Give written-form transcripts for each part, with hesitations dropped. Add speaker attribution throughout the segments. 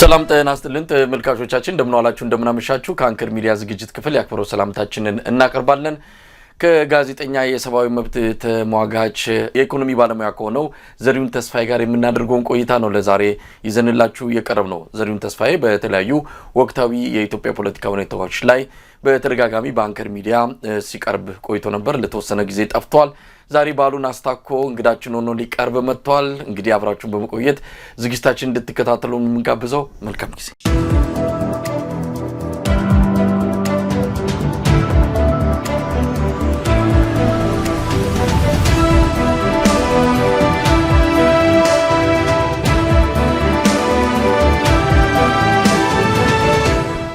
Speaker 1: ሰላም ጤና ይስጥልን ተመልካቾቻችን እንደምን ዋላችሁ እንደምን አመሻችሁ ከአንከር ሚዲያ ዝግጅት ክፍል ያክብረው ሰላምታችንን እናቀርባለን ከጋዜጠኛ የሰብአዊ መብት ተሟጋች የኢኮኖሚ ባለሙያ ከሆነው ዘሪሁን ተስፋዬ ጋር የምናደርገውን ቆይታ ነው ለዛሬ ይዘንላችሁ የቀረብነው ዘሪሁን ተስፋዬ በተለያዩ ወቅታዊ የኢትዮጵያ ፖለቲካ ሁኔታዎች ላይ በተደጋጋሚ በአንከር ሚዲያ ሲቀርብ ቆይቶ ነበር ለተወሰነ ጊዜ ጠፍቷል ዛሬ ባሉን አስታኮ እንግዳችን ሆኖ ሊቀርብ መጥቷል እንግዲህ አብራችሁን በመቆየት ዝግጅታችን እንድትከታተሉ እንጋብዘው መልካም ጊዜ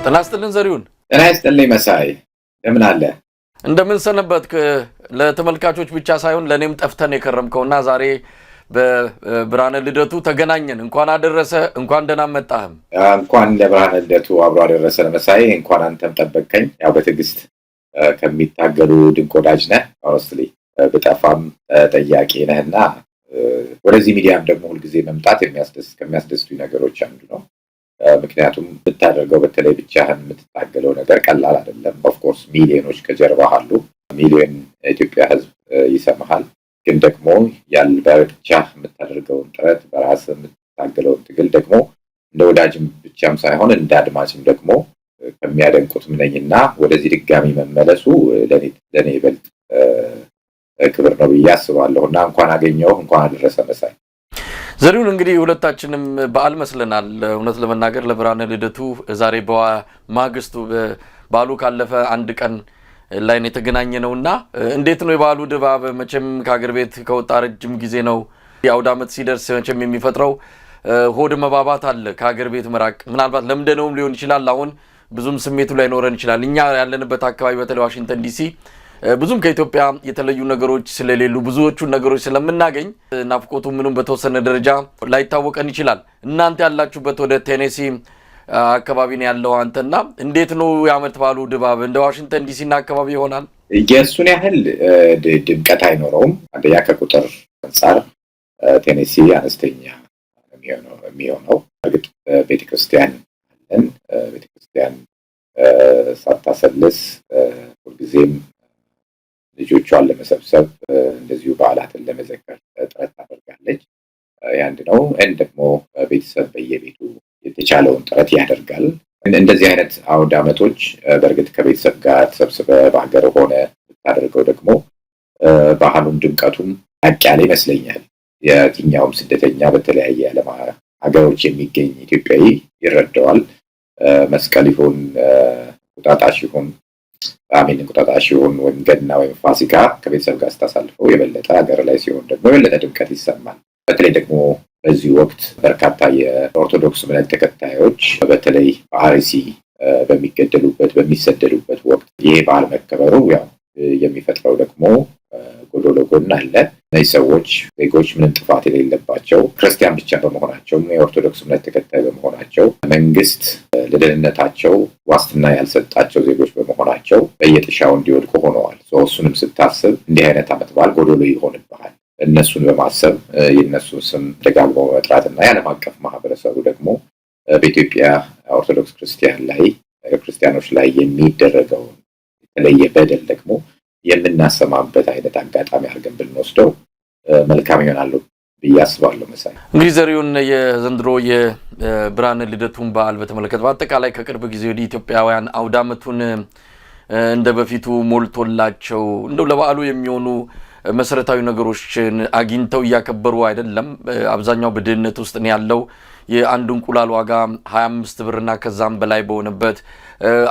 Speaker 1: ጤና ይስጥልን ዘሪሁን
Speaker 2: ጤና ይስጥልኝ መሳይ እንደምን አለ
Speaker 1: እንደምን ሰነበትክ ለተመልካቾች ብቻ ሳይሆን ለኔም ጠፍተን የከረምከውና ዛሬ በብርሃነ ልደቱ ተገናኘን እንኳን አደረሰ እንኳን ደህና መጣህም
Speaker 2: እንኳን ለብርሃነ ልደቱ አብሮ አደረሰ መሳይ እንኳን አንተም ጠበቀኝ ያው በትግስት ከሚታገሉ ድንቅ ወዳጅ ነህ ሆነስትሊ በጣፋም ጠያቂ ነህና ወደዚህ ሚዲያም ደግሞ ሁሉ ጊዜ መምጣት ከሚያስደስቱኝ ነገሮች አንዱ ነው ምክንያቱም ብታደርገው በተለይ ብቻህን የምትታገለው ነገር ቀላል አይደለም ኦፍ ኮርስ ሚሊዮኖች ከጀርባ አሉ ሚሊዮን ኢትዮጵያ ህዝብ ይሰማሃል ግን ደግሞ ያልበርቻ የምታደርገውን ጥረት በራስ የምትታገለው ትግል ደግሞ እንደ ወዳጅም ብቻም ሳይሆን እንደ አድማጭም ደግሞ ከሚያደንቁት ምንኝና ወደዚህ ድጋሚ መመለሱ ለኔ ይበልጥ ክብር ነው ያስባለሁና እንኳን አገኘው እንኳን አደረሰ መሳይ
Speaker 1: ዘሪሁን እንግዲህ ሁለታችንም በዓል መስለናል እውነት ለመናገር ለብርሃነ ልደቱ ዛሬ በማግስቱ በዓሉ ካለፈ አንድ ቀን ላይ ነው የተገናኘነውና እንዴት ነው የበዓሉ ድባብ መቼም ከሀገር ቤት ከወጣ ረጅም ጊዜ ነው የአውደ ዓመት ሲደርስ መቼም የሚፈጥረው ሆድ መባባት አለ ከሀገር ቤት መራቅ ምናልባት ለምደነውም ሊሆን ይችላል አሁን ብዙም ስሜቱ ላይ ኖረን ይችላል እኛ ያለንበት አካባቢ በተለይ ዋሽንግተን ዲሲ ብዙም ከኢትዮጵያ የተለዩ ነገሮች ስለሌሉ ብዙዎቹ ነገሮች ስለምናገኝ ናፍቆቱ ምንም በተወሰነ ደረጃ ላይታወቀን ይችላል እናንተ ያላችሁበት ወደ ቴኔሲ አካባቢ ነው ያለው አንተና እንዴት ነው የዓመት በዓሉ ድባብ እንደ ዋሽንግተን ዲሲና አካባቢ ይሆናል
Speaker 2: የሱን ያህል ድምቀት አይኖረውም አንደኛ ከቁጥር አንፃር ቴኔሲ አነስተኛ የሚሆነው እርግጥ ቤተክርስቲያን አለን ቤተክርስቲያን ሳታሰልስ ሁልጊዜም ልጆቿን ለመሰብሰብ እንደዚሁ በዓላትን ለመዘከር ጥረት ታደርጋለች ያንድ ነው ደግሞ ቤተሰብ በየቤቱ የተቻለውን ጥረት ያደርጋል እንደዚህ አይነት አውደ ዓመቶች በርግጥ ከቤተሰብ ጋር ተሰብስበ በአገር ሆነ ታደርገው ደግሞ ባህሉም ድምቀቱም ያቃለ ይመስለኛል የትኛውም ስደተኛ በተለያየ ዓለም ሀገሮች የሚገኝ ኢትዮጵያዊ ይረዳዋል መስቀል ይሁን ቁጣጣሽ ይሁን አሜን ቁጣጣሽ ይሁን ወይም ገና ወይም ፋሲካ ከቤተሰብ ጋር ስታሳልፈው የበለጠ ሀገር ላይ ሲሆን ደግሞ የበለጠ ድምቀት ይሰማል በተለይ ደግሞ በዚህ ወቅት በርካታ የኦርቶዶክስ እምነት ተከታዮች በተለይ በአርሲ በሚገደሉበት በሚሰደዱበት ወቅት ይሄ በዓል መከበሩ ያው የሚፈጥረው ደግሞ ጎዶሎ ጎን አለ እነዚህ ሰዎች ዜጎች ምንም ጥፋት የሌለባቸው ክርስቲያን ብቻ በመሆናቸው የኦርቶዶክስ እምነት ተከታይ በመሆናቸው መንግስት ለደህንነታቸው ዋስትና ያልሰጣቸው ዜጎች በመሆናቸው በየጥሻው እንዲወድቁ ሆነዋል እሱንም ስታስብ እንዲህ አይነት ዓመት በዓል ጎዶሎ ይሆንብሃል እነሱን በማሰብ የነሱን ስም ደጋግሞ መጥራትና የዓለም አቀፍ ማህበረሰቡ ደግሞ በኢትዮጵያ ኦርቶዶክስ ክርስቲያኖች ላይ የሚደረገው የተለየ በደል ደግሞ የምናሰማበት አይነት አጋጣሚ አድርገን ብንወስደው መልካም ይሆናል ብዬ አስባለሁ መሳይ
Speaker 1: እንግዲህ ዘሪሁን የዘንድሮ የብርሃነ ልደቱን በዓል በተመለከተ በአጠቃላይ ከቅርብ ጊዜ ወደ ኢትዮጵያውያን አውደ ዓመቱን እንደበፊቱ ሞልቶላቸው እንደው ለበዓሉ የሚሆኑ መሰረታዊ ነገሮችን አግኝተው ያከበሩ አይደለም አብዛኛው በድህነት ውስጥ ነው ያለው የአንድ እንቁላል ዋጋ 25 ብርና ከዛም በላይ በሆነበት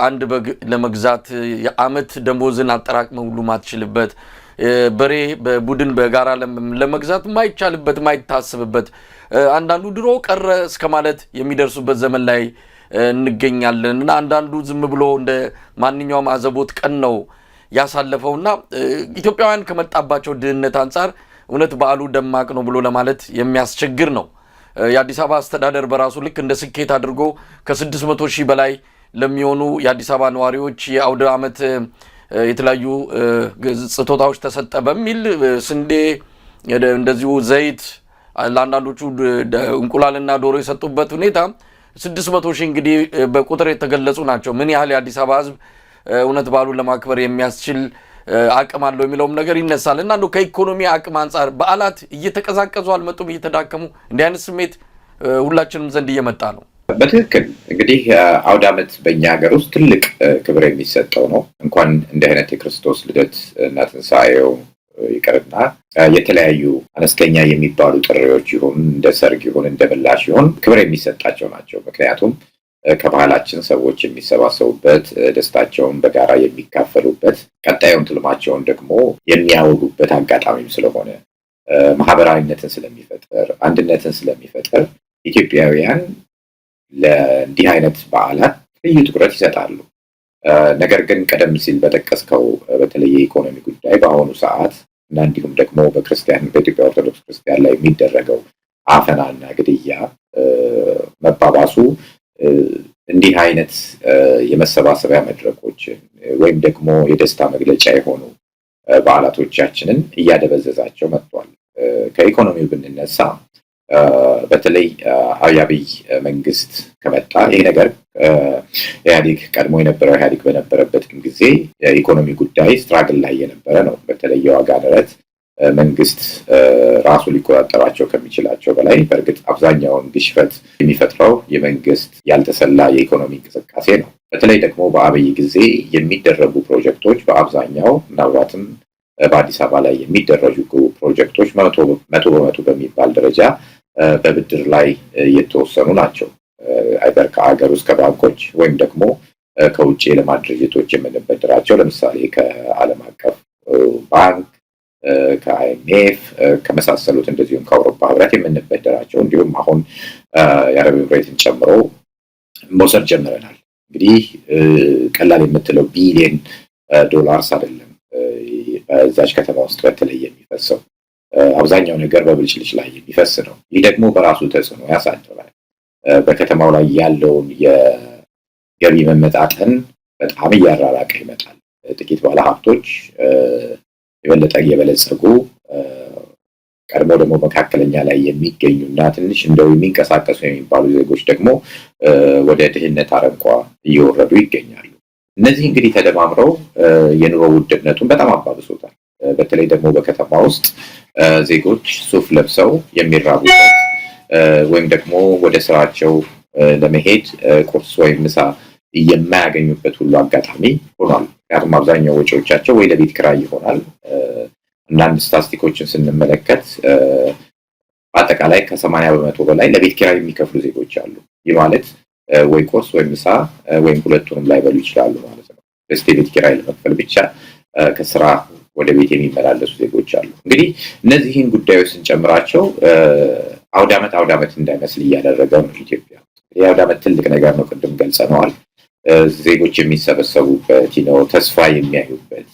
Speaker 1: አንድ በግ ለመግዛት የዓመት ደሞዝን አጠራቅመው ሁሉ ማትችልበት በሬ በቡድን በጋራ ለመግዛት ማይቻልበት ማይታሰብበት አንዳንዱ ድሮ ቀረ እስከማለት የሚደርሱበት ዘመን ላይ እንገኛለንና አንዳንዱ ዝም ብሎ እንደ ማንኛውም አዘቦት ቀን ነው ያሳለፈውና ኢትዮጵያውያን ከመጣባቸው ድህነት አንፃር እውነት በዓሉ ደማቅ ነው ብሎ ለማለት የሚያስቸግር ነው የአዲስ አበባ አስተዳደር በራሱ ልክ እንደ ስኬት አድርጎ ከ600,000 በላይ ለሚሆኑ የአዲስ አበባ ነዋሪዎች የአውደ ዓመት የተለያዩ ስጦታዎች ተሰጠ በሚል ስንዴ እንደዚሁ ዘይት ለአንዳንዶቹ እንቁላልና ዶሮ የሰጡበት ሁኔታ 600 ሺህ እንግዲህ በቁጥር የተገለጹ ናቸው። ምን ያህል የአዲስ አበባ ህዝብ እውነት በዓሉን ለማክበር የሚያስችል አቅም አለው የሚለውም ነገር ይነሳል እና እንደው ከኢኮኖሚ አቅም አንጻር በዓላት እየተቀዛቀዙ አልመጡም፣ እየተዳከሙ እንዲህ አይነት ስሜት ሁላችንም ዘንድ እየመጣ ነው።
Speaker 2: በትክክል እንግዲህ አውደ ዓመት በእኛ ሀገር ውስጥ ትልቅ ክብር የሚሰጠው ነው። እንኳን እንዲህ አይነት የክርስቶስ ልደት እና ትንሣኤው ይቅርና የተለያዩ አነስተኛ የሚባሉ ጥሪዎች ይሁን እንደ ሰርግ ይሁን እንደ ምላሽ ይሁን ክብር የሚሰጣቸው ናቸው። ምክንያቱም ከባህላችን ሰዎች የሚሰባሰቡበት፣ ደስታቸውን በጋራ የሚካፈሉበት፣ ቀጣዩን ትልማቸውን ደግሞ የሚያውሉበት አጋጣሚም ስለሆነ ማህበራዊነትን ስለሚፈጥር፣ አንድነትን ስለሚፈጥር ኢትዮጵያውያን ለእንዲህ አይነት በዓላት ልዩ ትኩረት ይሰጣሉ። ነገር ግን ቀደም ሲል በጠቀስከው በተለይ የኢኮኖሚ ጉዳይ በአሁኑ ሰዓት እና እንዲሁም ደግሞ በኢትዮጵያ ኦርቶዶክስ ክርስቲያን ላይ የሚደረገው አፈናና ግድያ መባባሱ እንዲህ አይነት የመሰባሰቢያ መድረኮችን ወይም ደግሞ የደስታ መግለጫ የሆኑ በዓላቶቻችንን እያደበዘዛቸው መጥቷል። ከኢኮኖሚው ብንነሳ በተለይ የአብይ መንግስት ከመጣ ይሄ ነገር ኢህአዴግ ቀድሞ የነበረው ኢህአዴግ በነበረበት ጊዜ የኢኮኖሚ ጉዳይ ስትራግል ላይ የነበረ ነው። በተለይ የዋጋ ንረት መንግስት ራሱ ሊቆጣጠራቸው ከሚችላቸው በላይ በእርግጥ አብዛኛውን ግሽበት የሚፈጥረው የመንግስት ያልተሰላ የኢኮኖሚ እንቅስቃሴ ነው። በተለይ ደግሞ በአብይ ጊዜ የሚደረጉ ፕሮጀክቶች በአብዛኛው ምናልባትም በአዲስ አበባ ላይ የሚደረጉ ፕሮጀክቶች መቶ በመቶ በሚባል ደረጃ በብድር ላይ የተወሰኑ ናቸው። አይደር ከሀገር ውስጥ ከባንኮች ወይም ደግሞ ከውጭ የልማት ድርጅቶች የምንበድራቸው ለምሳሌ ከዓለም አቀፍ ባንክ፣ ከአይኤምኤፍ ከመሳሰሉት እንደዚሁም ከአውሮፓ ህብረት የምንበደራቸው እንዲሁም አሁን የአረብ ኤምሬትን ጨምሮ መውሰድ ጀምረናል። እንግዲህ ቀላል የምትለው ቢሊየን ዶላርስ አይደለም በዛች ከተማ ውስጥ በተለይ የሚፈሰው አብዛኛው ነገር በብልጭልጭ ላይ የሚፈስ ነው። ይህ ደግሞ በራሱ ተጽዕኖ ያሳድራል። በከተማው ላይ ያለውን የገቢ መመጣጠን በጣም እያራራቀ ይመጣል። ጥቂት ባለሀብቶች የበለጠ እየበለጸጉ ቀድሞ ደግሞ መካከለኛ ላይ የሚገኙና ትንሽ እንደው የሚንቀሳቀሱ የሚባሉ ዜጎች ደግሞ ወደ ድህነት አረንቋ እየወረዱ ይገኛሉ። እነዚህ እንግዲህ ተደማምረው የኑሮ ውድነቱን በጣም አባብሶታል። በተለይ ደግሞ በከተማ ውስጥ ዜጎች ሱፍ ለብሰው የሚራቡበት ወይም ደግሞ ወደ ስራቸው ለመሄድ ቁርስ ወይም ምሳ የማያገኙበት ሁሉ አጋጣሚ ሆኗል። ምክንያቱም አብዛኛው ወጪዎቻቸው ወይ ለቤት ኪራይ ይሆናል። አንዳንድ ስታቲስቲኮችን ስንመለከት በአጠቃላይ ከ80% በላይ ለቤት ኪራይ የሚከፍሉ ዜጎች አሉ። ይህ ማለት ወይ ቁርስ ወይ ምሳ ወይም ሁለቱንም ላይበሉ ይችላሉ ማለት ነው። ለቤት ኪራይ ለመክፈል ብቻ ከስራ ወደ ቤት የሚመላለሱ ዜጎች አሉ። እንግዲህ እነዚህን ጉዳዮች ስንጨምራቸው አውደ ዓመት እንዳይመስል እያደረገ ነው ኢትዮጵያ። የአውደ ዓመት ትልቅ ነገር ነው፣ ቅድም ገልጸነዋል። ዜጎች የሚሰበሰቡበት ነው፣ ተስፋ የሚያዩበት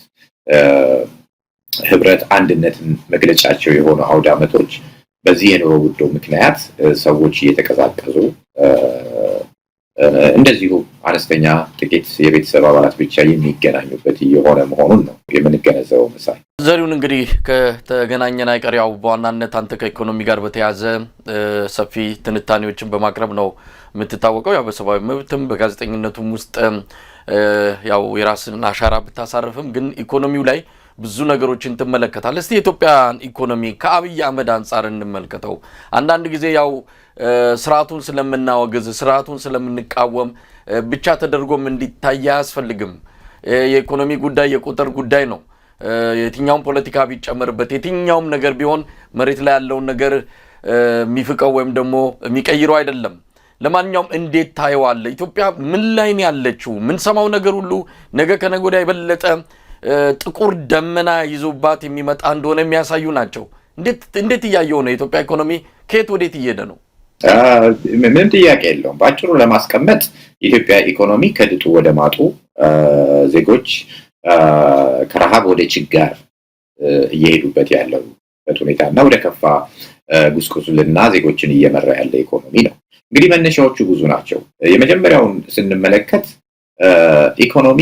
Speaker 2: ህብረት አንድነትን መግለጫቸው የሆኑ አውደ ዓመቶች በዚህ የኑሮ ውድነቱ ምክንያት ሰዎች እየተቀዛቀዙ እንደዚሁ አነስተኛ ጥቂት የቤተሰብ አባላት ብቻ የሚገናኙበት እየሆነ መሆኑን ነው የምንገነዘበው። ምሳሌ
Speaker 1: ዘሪሁን እንግዲህ ከተገናኘን አይቀር ያው በዋናነት አንተ ከኢኮኖሚ ጋር በተያያዘ ሰፊ ትንታኔዎችን በማቅረብ ነው የምትታወቀው። ያው በሰብአዊ መብትም በጋዜጠኝነቱም ውስጥ ያው የራስን አሻራ ብታሳርፍም ግን ኢኮኖሚው ላይ ብዙ ነገሮችን ትመለከታለህ። እስቲ የኢትዮጵያን ኢኮኖሚ ከአብይ አህመድ አንጻር እንመልከተው። አንዳንድ ጊዜ ያው ስርዓቱን ስለምናወግዝ ስርዓቱን ስለምንቃወም ብቻ ተደርጎም እንዲታይ አያስፈልግም። የኢኮኖሚ ጉዳይ የቁጥር ጉዳይ ነው። የትኛውም ፖለቲካ ቢጨመርበት የትኛውም ነገር ቢሆን መሬት ላይ ያለውን ነገር የሚፍቀው ወይም ደግሞ የሚቀይረው አይደለም። ለማንኛውም እንዴት ታየዋለህ? ኢትዮጵያ ምን ላይ ነው ያለችው? ምን ሰማው ነገር ሁሉ ነገ ከነገ ወዲያ የበለጠ ጥቁር ደመና ይዞባት የሚመጣ እንደሆነ የሚያሳዩ ናቸው። እንዴት እያየው ነው? የኢትዮጵያ ኢኮኖሚ ከየት ወዴት እየሄደ ነው?
Speaker 2: ምንም ጥያቄ የለውም። በአጭሩ ለማስቀመጥ የኢትዮጵያ ኢኮኖሚ ከድጡ ወደ ማጡ፣ ዜጎች ከረሃብ ወደ ችጋር እየሄዱበት ያለበት ሁኔታ እና ወደ ከፋ ጉስቁስልና ዜጎችን እየመራ ያለ ኢኮኖሚ ነው። እንግዲህ መነሻዎቹ ብዙ ናቸው። የመጀመሪያውን ስንመለከት ኢኮኖሚ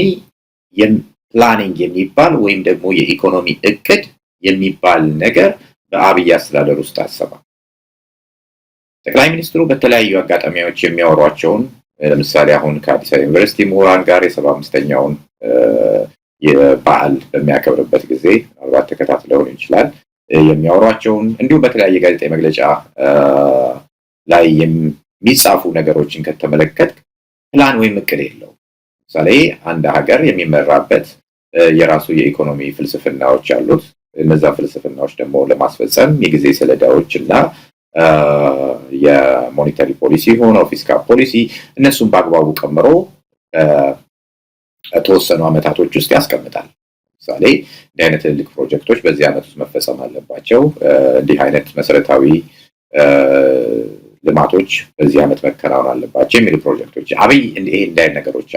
Speaker 2: ፕላኒንግ የሚባል ወይም ደግሞ የኢኮኖሚ እቅድ የሚባል ነገር በአብይ አስተዳደር ውስጥ አሰባ ጠቅላይ ሚኒስትሩ በተለያዩ አጋጣሚዎች የሚያወሯቸውን ለምሳሌ አሁን ከአዲስ አበባ ዩኒቨርሲቲ ምሁራን ጋር የ75ኛውን የበዓል በሚያከብርበት ጊዜ ምናልባት ተከታትለው ይችላል የሚያወሯቸውን እንዲሁም በተለያየ ጋዜጣዊ መግለጫ ላይ የሚጻፉ ነገሮችን ከተመለከት ፕላን ወይም እቅድ የለው። ለምሳሌ አንድ ሀገር የሚመራበት የራሱ የኢኮኖሚ ፍልስፍናዎች አሉት። እነዛ ፍልስፍናዎች ደግሞ ለማስፈጸም የጊዜ ሰሌዳዎች እና የሞኔታሪ ፖሊሲ ሆኖ ፊስካል ፖሊሲ እነሱን በአግባቡ ቀምሮ ተወሰኑ አመታቶች ውስጥ ያስቀምጣል። ለምሳሌ እንዲህ አይነት ትልልቅ ፕሮጀክቶች በዚህ አመት ውስጥ መፈጸም አለባቸው፣ እንዲህ አይነት መሰረታዊ ልማቶች በዚህ አመት መከናወን አለባቸው የሚሉ ፕሮጀክቶች አብይ እንዲህ አይነት ነገሮች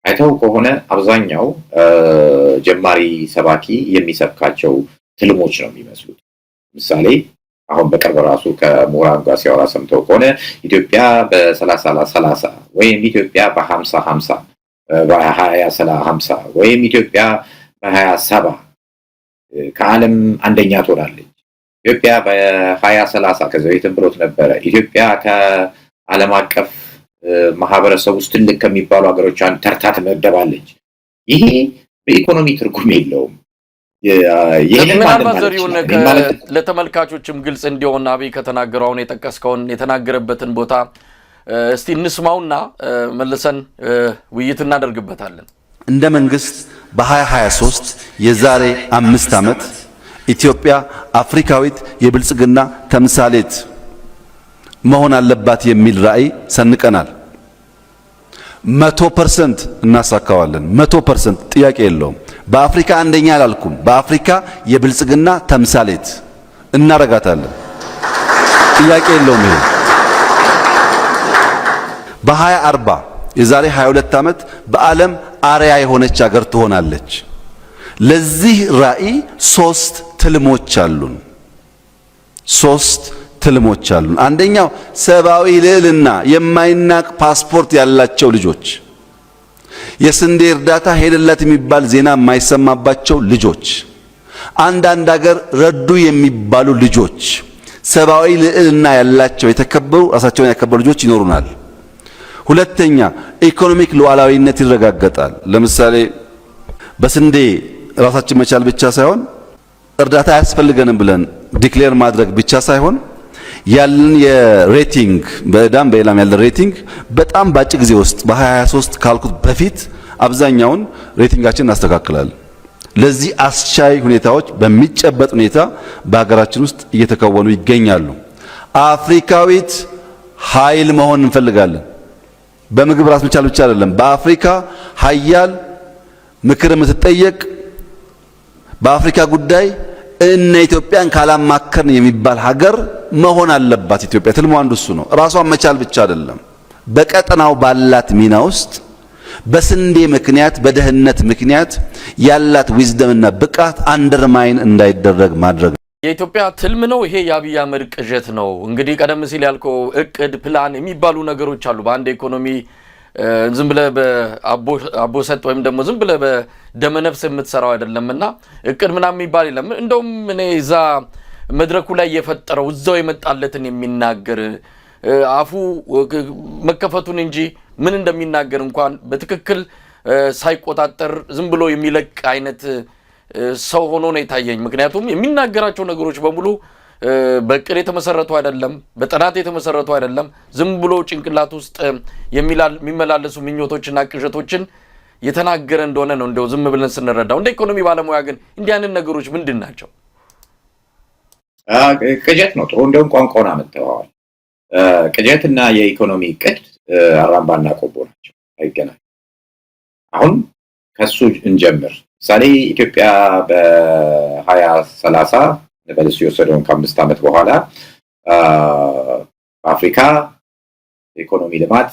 Speaker 2: አይተው ከሆነ አብዛኛው ጀማሪ ሰባኪ የሚሰብካቸው ትልሞች ነው የሚመስሉት። ምሳሌ አሁን በቅርብ ራሱ ከምሁራን ጋር ሲያወራ ሰምተው ከሆነ ኢትዮጵያ በ30 ወይም ኢትዮጵያ በ50 በ20 ወይም ኢትዮጵያ በ27 ከዓለም አንደኛ ትሆናለች፣ ኢትዮጵያ በ2030 ከዚህ በፊትም ብሎት ነበረ ኢትዮጵያ ከዓለም አቀፍ ማህበረሰብ ውስጥ ትልቅ ከሚባሉ ሀገሮች አንድ ተርታ ትመደባለች። ይሄ በኢኮኖሚ ትርጉም የለውም።
Speaker 1: ለተመልካቾችም ግልጽ እንዲሆን አብይ ከተናገረው አሁን የጠቀስከውን የተናገረበትን ቦታ እስቲ እንስማውና መልሰን ውይይት እናደርግበታለን።
Speaker 3: እንደ መንግስት በ2023 የዛሬ 5 ዓመት ኢትዮጵያ አፍሪካዊት የብልጽግና ተምሳሌት መሆን አለባት የሚል ራዕይ ሰንቀናል። 100% እናሳካዋለን። 100% ጥያቄ የለውም። በአፍሪካ አንደኛ አላልኩም፣ በአፍሪካ የብልጽግና ተምሳሌት እናረጋታለን። ጥያቄ የለውም። ይሄ በ2040 የዛሬ 22 ዓመት በዓለም አርያ የሆነች ሀገር ትሆናለች። ለዚህ ራዕይ 3 ትልሞች አሉን። 3 ትልሞች አሉን። አንደኛው ሰብአዊ ልዕልና የማይናቅ ፓስፖርት ያላቸው ልጆች፣ የስንዴ እርዳታ ሄደላት የሚባል ዜና የማይሰማባቸው ልጆች፣ አንዳንድ ሀገር ረዱ የሚባሉ ልጆች፣ ሰብአዊ ልዕልና ያላቸው የተከበሩ ራሳቸውን ያከበሩ ልጆች ይኖሩናል። ሁለተኛ ኢኮኖሚክ ሉዓላዊነት ይረጋገጣል። ለምሳሌ በስንዴ ራሳችን መቻል ብቻ ሳይሆን እርዳታ አያስፈልገንም ብለን ዲክሌር ማድረግ ብቻ ሳይሆን ያለን የሬቲንግ በዳም በሌላም ያለ ሬቲንግ በጣም ባጭር ጊዜ ውስጥ በ2023 ካልኩት በፊት አብዛኛውን ሬቲንጋችን እናስተካክላለን። ለዚህ አስቻይ ሁኔታዎች በሚጨበጥ ሁኔታ በሀገራችን ውስጥ እየተከወኑ ይገኛሉ። አፍሪካዊት ኃይል መሆን እንፈልጋለን። በምግብ ራስ መቻል ብቻ አይደለም። በአፍሪካ ኃያል ምክር የምትጠየቅ በአፍሪካ ጉዳይ እነ ኢትዮጵያን ካላማከርን የሚባል ሀገር መሆን አለባት። ኢትዮጵያ ትልሙ አንዱ እሱ ነው። ራሷን መቻል ብቻ አይደለም፣ በቀጠናው ባላት ሚና ውስጥ በስንዴ ምክንያት በደህንነት ምክንያት ያላት ዊዝደምና ብቃት አንደርማይን እንዳይደረግ ማድረግ ነው።
Speaker 1: የኢትዮጵያ ትልም ነው ይሄ። የአብይ አህመድ ቅዠት ነው። እንግዲህ ቀደም ሲል ያልከው እቅድ ፕላን የሚባሉ ነገሮች አሉ። በአንድ ኢኮኖሚ ዝም ብለህ በአቦሰጥ ወይም ደግሞ ዝም ብለህ በደመነፍስ የምትሰራው አይደለምና እቅድ ምናምን የሚባል የለም። እንደውም እኔ እዛ መድረኩ ላይ የፈጠረው እዛው የመጣለትን የሚናገር አፉ መከፈቱን እንጂ ምን እንደሚናገር እንኳን በትክክል ሳይቆጣጠር ዝም ብሎ የሚለቅ አይነት ሰው ሆኖ ነው የታየኝ። ምክንያቱም የሚናገራቸው ነገሮች በሙሉ በእቅድ የተመሰረቱ አይደለም፣ በጥናት የተመሰረቱ አይደለም። ዝም ብሎ ጭንቅላት ውስጥ የሚመላለሱ ምኞቶችና ቅዠቶችን የተናገረ እንደሆነ ነው እንደው ዝም ብለን ስንረዳው። እንደ ኢኮኖሚ ባለሙያ ግን እንዲህ አይነት ነገሮች ምንድን ናቸው?
Speaker 2: ቅዠት ነው። ጥሩ እንደውም ቋንቋውን አመጣዋል። ቅዠትና የኢኮኖሚ እቅድ አራምባና ቆቦ ናቸው፣ አይገናኙም። አሁን ከሱ እንጀምር። ምሳሌ ኢትዮጵያ በ2030 ለበለስ የወሰደውን ከ5 ዓመት በኋላ በአፍሪካ ኢኮኖሚ ልማት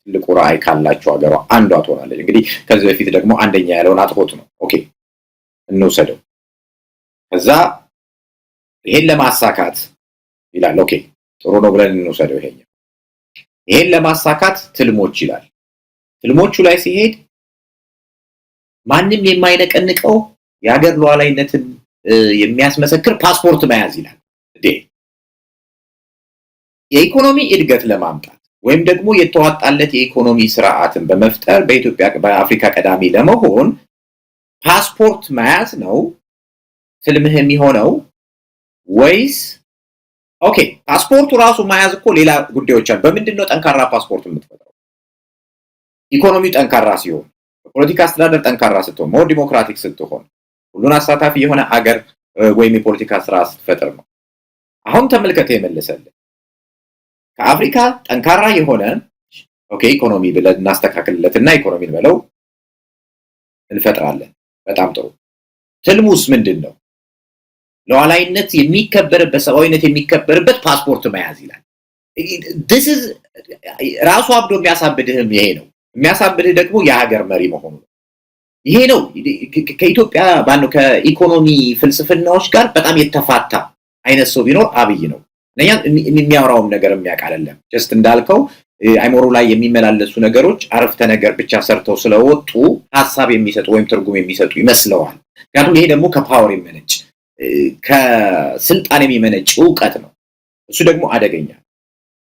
Speaker 2: ትልቁ ራዕይ ካላቸው ሀገሯ አንዷ ትሆናለች። እንግዲህ ከዚህ በፊት ደግሞ አንደኛ ያለውን አጥፎት ነው። ኦኬ እንውሰደው። ከዛ ይሄን ለማሳካት ይላል። ኦኬ ጥሩ ነው ብለን እንውሰደው። ይሄን ለማሳካት ትልሞች ይላል። ትልሞቹ ላይ ሲሄድ ማንም የማይነቀንቀው የሀገር ሉዓላዊነትን የሚያስመሰክር ፓስፖርት መያዝ ይላል። የኢኮኖሚ እድገት ለማምጣት ወይም ደግሞ የተዋጣለት የኢኮኖሚ ስርዓትን በመፍጠር በአፍሪካ ቀዳሚ ለመሆን ፓስፖርት መያዝ ነው ትልምህ የሚሆነው ወይስ ኦኬ ፓስፖርቱ ራሱ መያዝ እኮ ሌላ ጉዳዮች አሉ። በምንድነው ጠንካራ ፓስፖርት የምትፈጥረው? ኢኮኖሚው ጠንካራ ሲሆን፣ ፖለቲካ አስተዳደር ጠንካራ ስትሆን፣ ሞር ዲሞክራቲክ ስትሆን፣ ሁሉን አሳታፊ የሆነ አገር ወይም የፖለቲካ ስርዓት ስትፈጥር ነው። አሁን ተመልከተ የመለሰልህ ከአፍሪካ ጠንካራ የሆነ ኦኬ ኢኮኖሚ ብለን እናስተካክልለትና ኢኮኖሚን በለው እንፈጥራለን። በጣም ጥሩ። ትልሙስ ምንድነው? ሉዓላዊነት የሚከበርበት ሰብአዊነት የሚከበርበት ፓስፖርት መያዝ ይላል። this is ራሱ አብዶ የሚያሳብድህም ይሄ ነው። የሚያሳብድህ ደግሞ የሀገር መሪ መሆኑ ነው። ይሄ ነው ከኢትዮጵያ ባለው ከኢኮኖሚ ፍልስፍናዎች ጋር በጣም የተፋታ አይነት ሰው ቢኖር አብይ ነው። ለኛ የሚያወራው ነገር የሚያውቅ አይደለም። ጀስት እንዳልከው አይሞሩ ላይ የሚመላለሱ ነገሮች አረፍተ ነገር ብቻ ሰርተው ስለወጡ ሐሳብ የሚሰጡ ወይም ትርጉም የሚሰጡ ይመስለዋል። ምክንያቱም ይሄ ደግሞ ከፓወር የሚመነጭ ከስልጣን የሚመነጭ ዕውቀት ነው። እሱ ደግሞ አደገኛ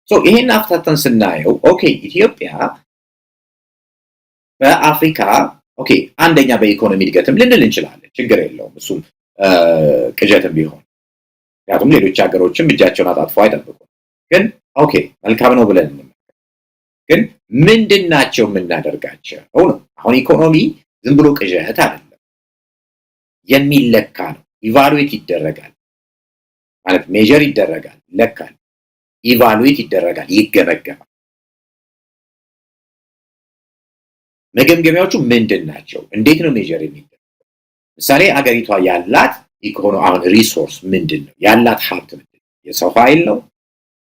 Speaker 2: ሶ ይሄን አፍታተን ስናየው ኦኬ ኢትዮጵያ በአፍሪካ ኦኬ አንደኛ በኢኮኖሚ እድገትም ልንል እንችላለን። ችግር የለውም እሱም ቅጀትም ቢሆን ምክንያቱም ሌሎች ሀገሮችም እጃቸውን አጣጥፈው አይጠብቁም። ግን ኦኬ መልካም ነው ብለን ግን ምንድናቸው የምናደርጋቸው ነው? አሁን ኢኮኖሚ ዝም ብሎ ቅዠት አይደለም፣ የሚለካ ነው። ኢቫሉዌት ይደረጋል ማለት ሜጀር ይደረጋል፣ ይለካል፣ ኢቫሉዌት ይደረጋል፣ ይገመገማል። መገምገሚያዎቹ ምንድናቸው? እንዴት ነው ሜጀር የሚደረገው? ምሳሌ አገሪቷ ያላት ኢኮኖሚ አሁን ሪሶርስ ምንድነው? ያላት ሀብት ምንድነው? የሰው ኃይል ነው?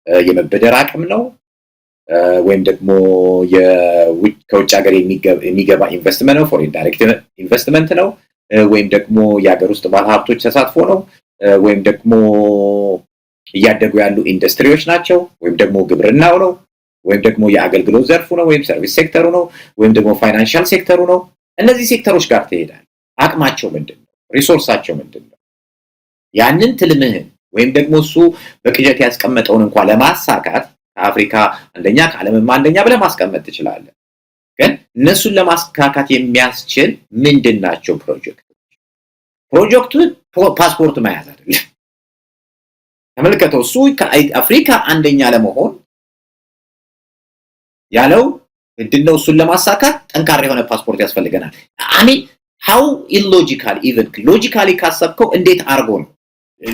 Speaker 2: የመበደር አቅም ነው? ወይም ደግሞ ከውጭ ሀገር የሚገባ ኢንቨስትመንት ነው? ፎሬን ዳይሬክት ኢንቨስትመንት ነው? ወይም ደግሞ የሀገር ውስጥ ባለሀብቶች ተሳትፎ ነው? ወይም ደግሞ እያደጉ ያሉ ኢንዱስትሪዎች ናቸው? ወይም ደግሞ ግብርናው ነው? ወይም ደግሞ የአገልግሎት ዘርፉ ነው? ወይም ሰርቪስ ሴክተሩ ነው? ወይም ደግሞ ፋይናንሻል ሴክተሩ ነው? እነዚህ ሴክተሮች ጋር ትሄዳል። አቅማቸው ምንድነው? ሪሶርሳቸው ምንድነው? ያንን ትልምህን ወይም ደግሞ እሱ በቅዠት ያስቀመጠውን እንኳን ለማሳካት ከአፍሪካ አንደኛ ከዓለምም አንደኛ ብለህ ማስቀመጥ ትችላለህ። ግን እነሱን ለማስካካት የሚያስችል ምንድናቸው ፕሮጀክቱ ፓስፖርት መያዝ አይደለም። ተመልከተው እሱ ከአፍሪካ አንደኛ ለመሆን ያለው ምንድነው? እሱን ለማሳካት ጠንካራ የሆነ ፓስፖርት ያስፈልገናል። how illogical even logically ካሰብከው እንዴት አርጎ ነው?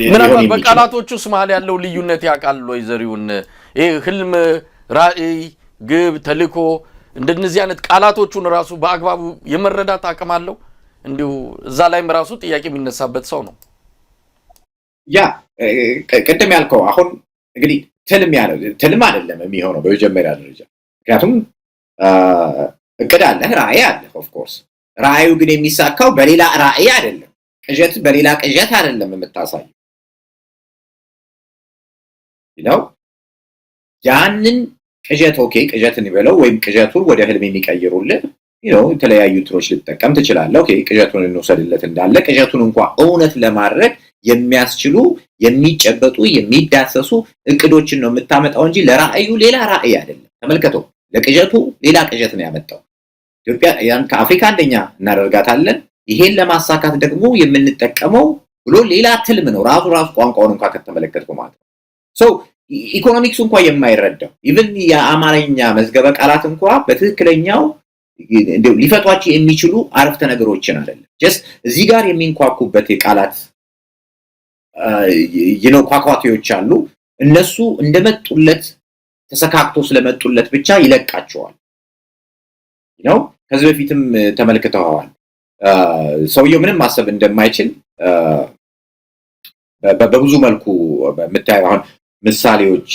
Speaker 1: ምናልባት በቃላቶቹ መሃል ያለው ልዩነት ያውቃል ወይ ዘሪውን? ይሄ ህልም፣ ራዕይ፣ ግብ፣ ተልእኮ እንደነዚህ አይነት ቃላቶቹን ራሱ በአግባቡ የመረዳት አቅም አለው? እንዲሁ እዛ ላይም ራሱ ጥያቄ የሚነሳበት ሰው ነው።
Speaker 2: ያ ቅድም ያልከው አሁን እንግዲህ ትልም አይደለም የሚሆነው በመጀመሪያ ደረጃ። ምክንያቱም እቅድ አለ፣ ራዕይ አለ ኦፍ ኮርስ። ራዕዩ ግን የሚሳካው በሌላ ራዕይ አይደለም። ቅዠት በሌላ ቅዠት አይደለም የምታሳየው ነው። ያንን ቅዠት ኦኬ ቅዠትን ይበለው ወይም ቅዠቱን ወደ ህልም የሚቀይሩልን የተለያዩ ትሮች ልትጠቀም ትችላለህ። ኦኬ ቅዠቱን እንወሰድለት እንዳለ ቅዠቱን እንኳን እውነት ለማድረግ የሚያስችሉ የሚጨበጡ የሚዳሰሱ እቅዶችን ነው የምታመጣው እንጂ ለራዕዩ ሌላ ራዕይ አይደለም። ተመልከተው፣ ለቅዠቱ ሌላ ቅዠት ነው ያመጣው። ኢትዮጵያ ያን ከአፍሪካ አንደኛ እናደርጋታለን፣ ይሄን ለማሳካት ደግሞ የምንጠቀመው ብሎ ሌላ ትልም ነው። ራሱ ቋንቋውን እንኳን ከተመለከትኩ ማለት ነው። ሶ ኢኮኖሚክስ እንኳን የማይረዳው ኢቭን የአማርኛ መዝገበ ቃላት እንኳን በትክክለኛው እንደው ሊፈቷቸው የሚችሉ አረፍተ ነገሮችን አይደለም። ጀስት እዚህ ጋር የሚንኳኩበት የቃላት ኳኳቴዎች አሉ። እነሱ እንደመጡለት ተሰካክቶ ስለመጡለት ብቻ ይለቃቸዋል። ከዚህ በፊትም ተመልክተዋል። ሰውየው ምንም ማሰብ እንደማይችል በብዙ መልኩ የምታየው አሁን ምሳሌዎች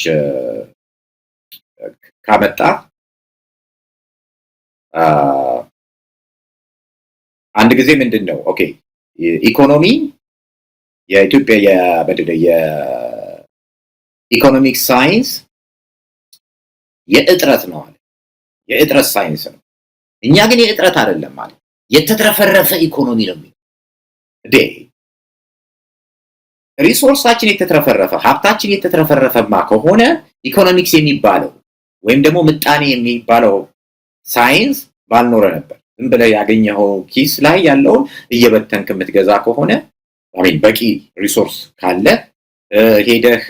Speaker 2: ካመጣ አንድ ጊዜ ምንድነው ኦኬ ኢኮኖሚ የኢትዮጵያ የኢኮኖሚክ ሳይንስ የእጥረት ነው አለ። የእጥረት ሳይንስ ነው። እኛ ግን የእጥረት አይደለም ማለት የተትረፈረፈ ኢኮኖሚ ነው። ሪሶርሳችን የተትረፈረፈ ሀብታችን የተትረፈረፈማ ከሆነ ኢኮኖሚክስ የሚባለው ወይም ደግሞ ምጣኔ የሚባለው ሳይንስ ባልኖረ ነበር። ዝም ብለህ ያገኘኸው ኪስ ላይ ያለውን እየበተንክ የምትገዛ ከሆነ በቂ ሪሶርስ ካለ ሄደህ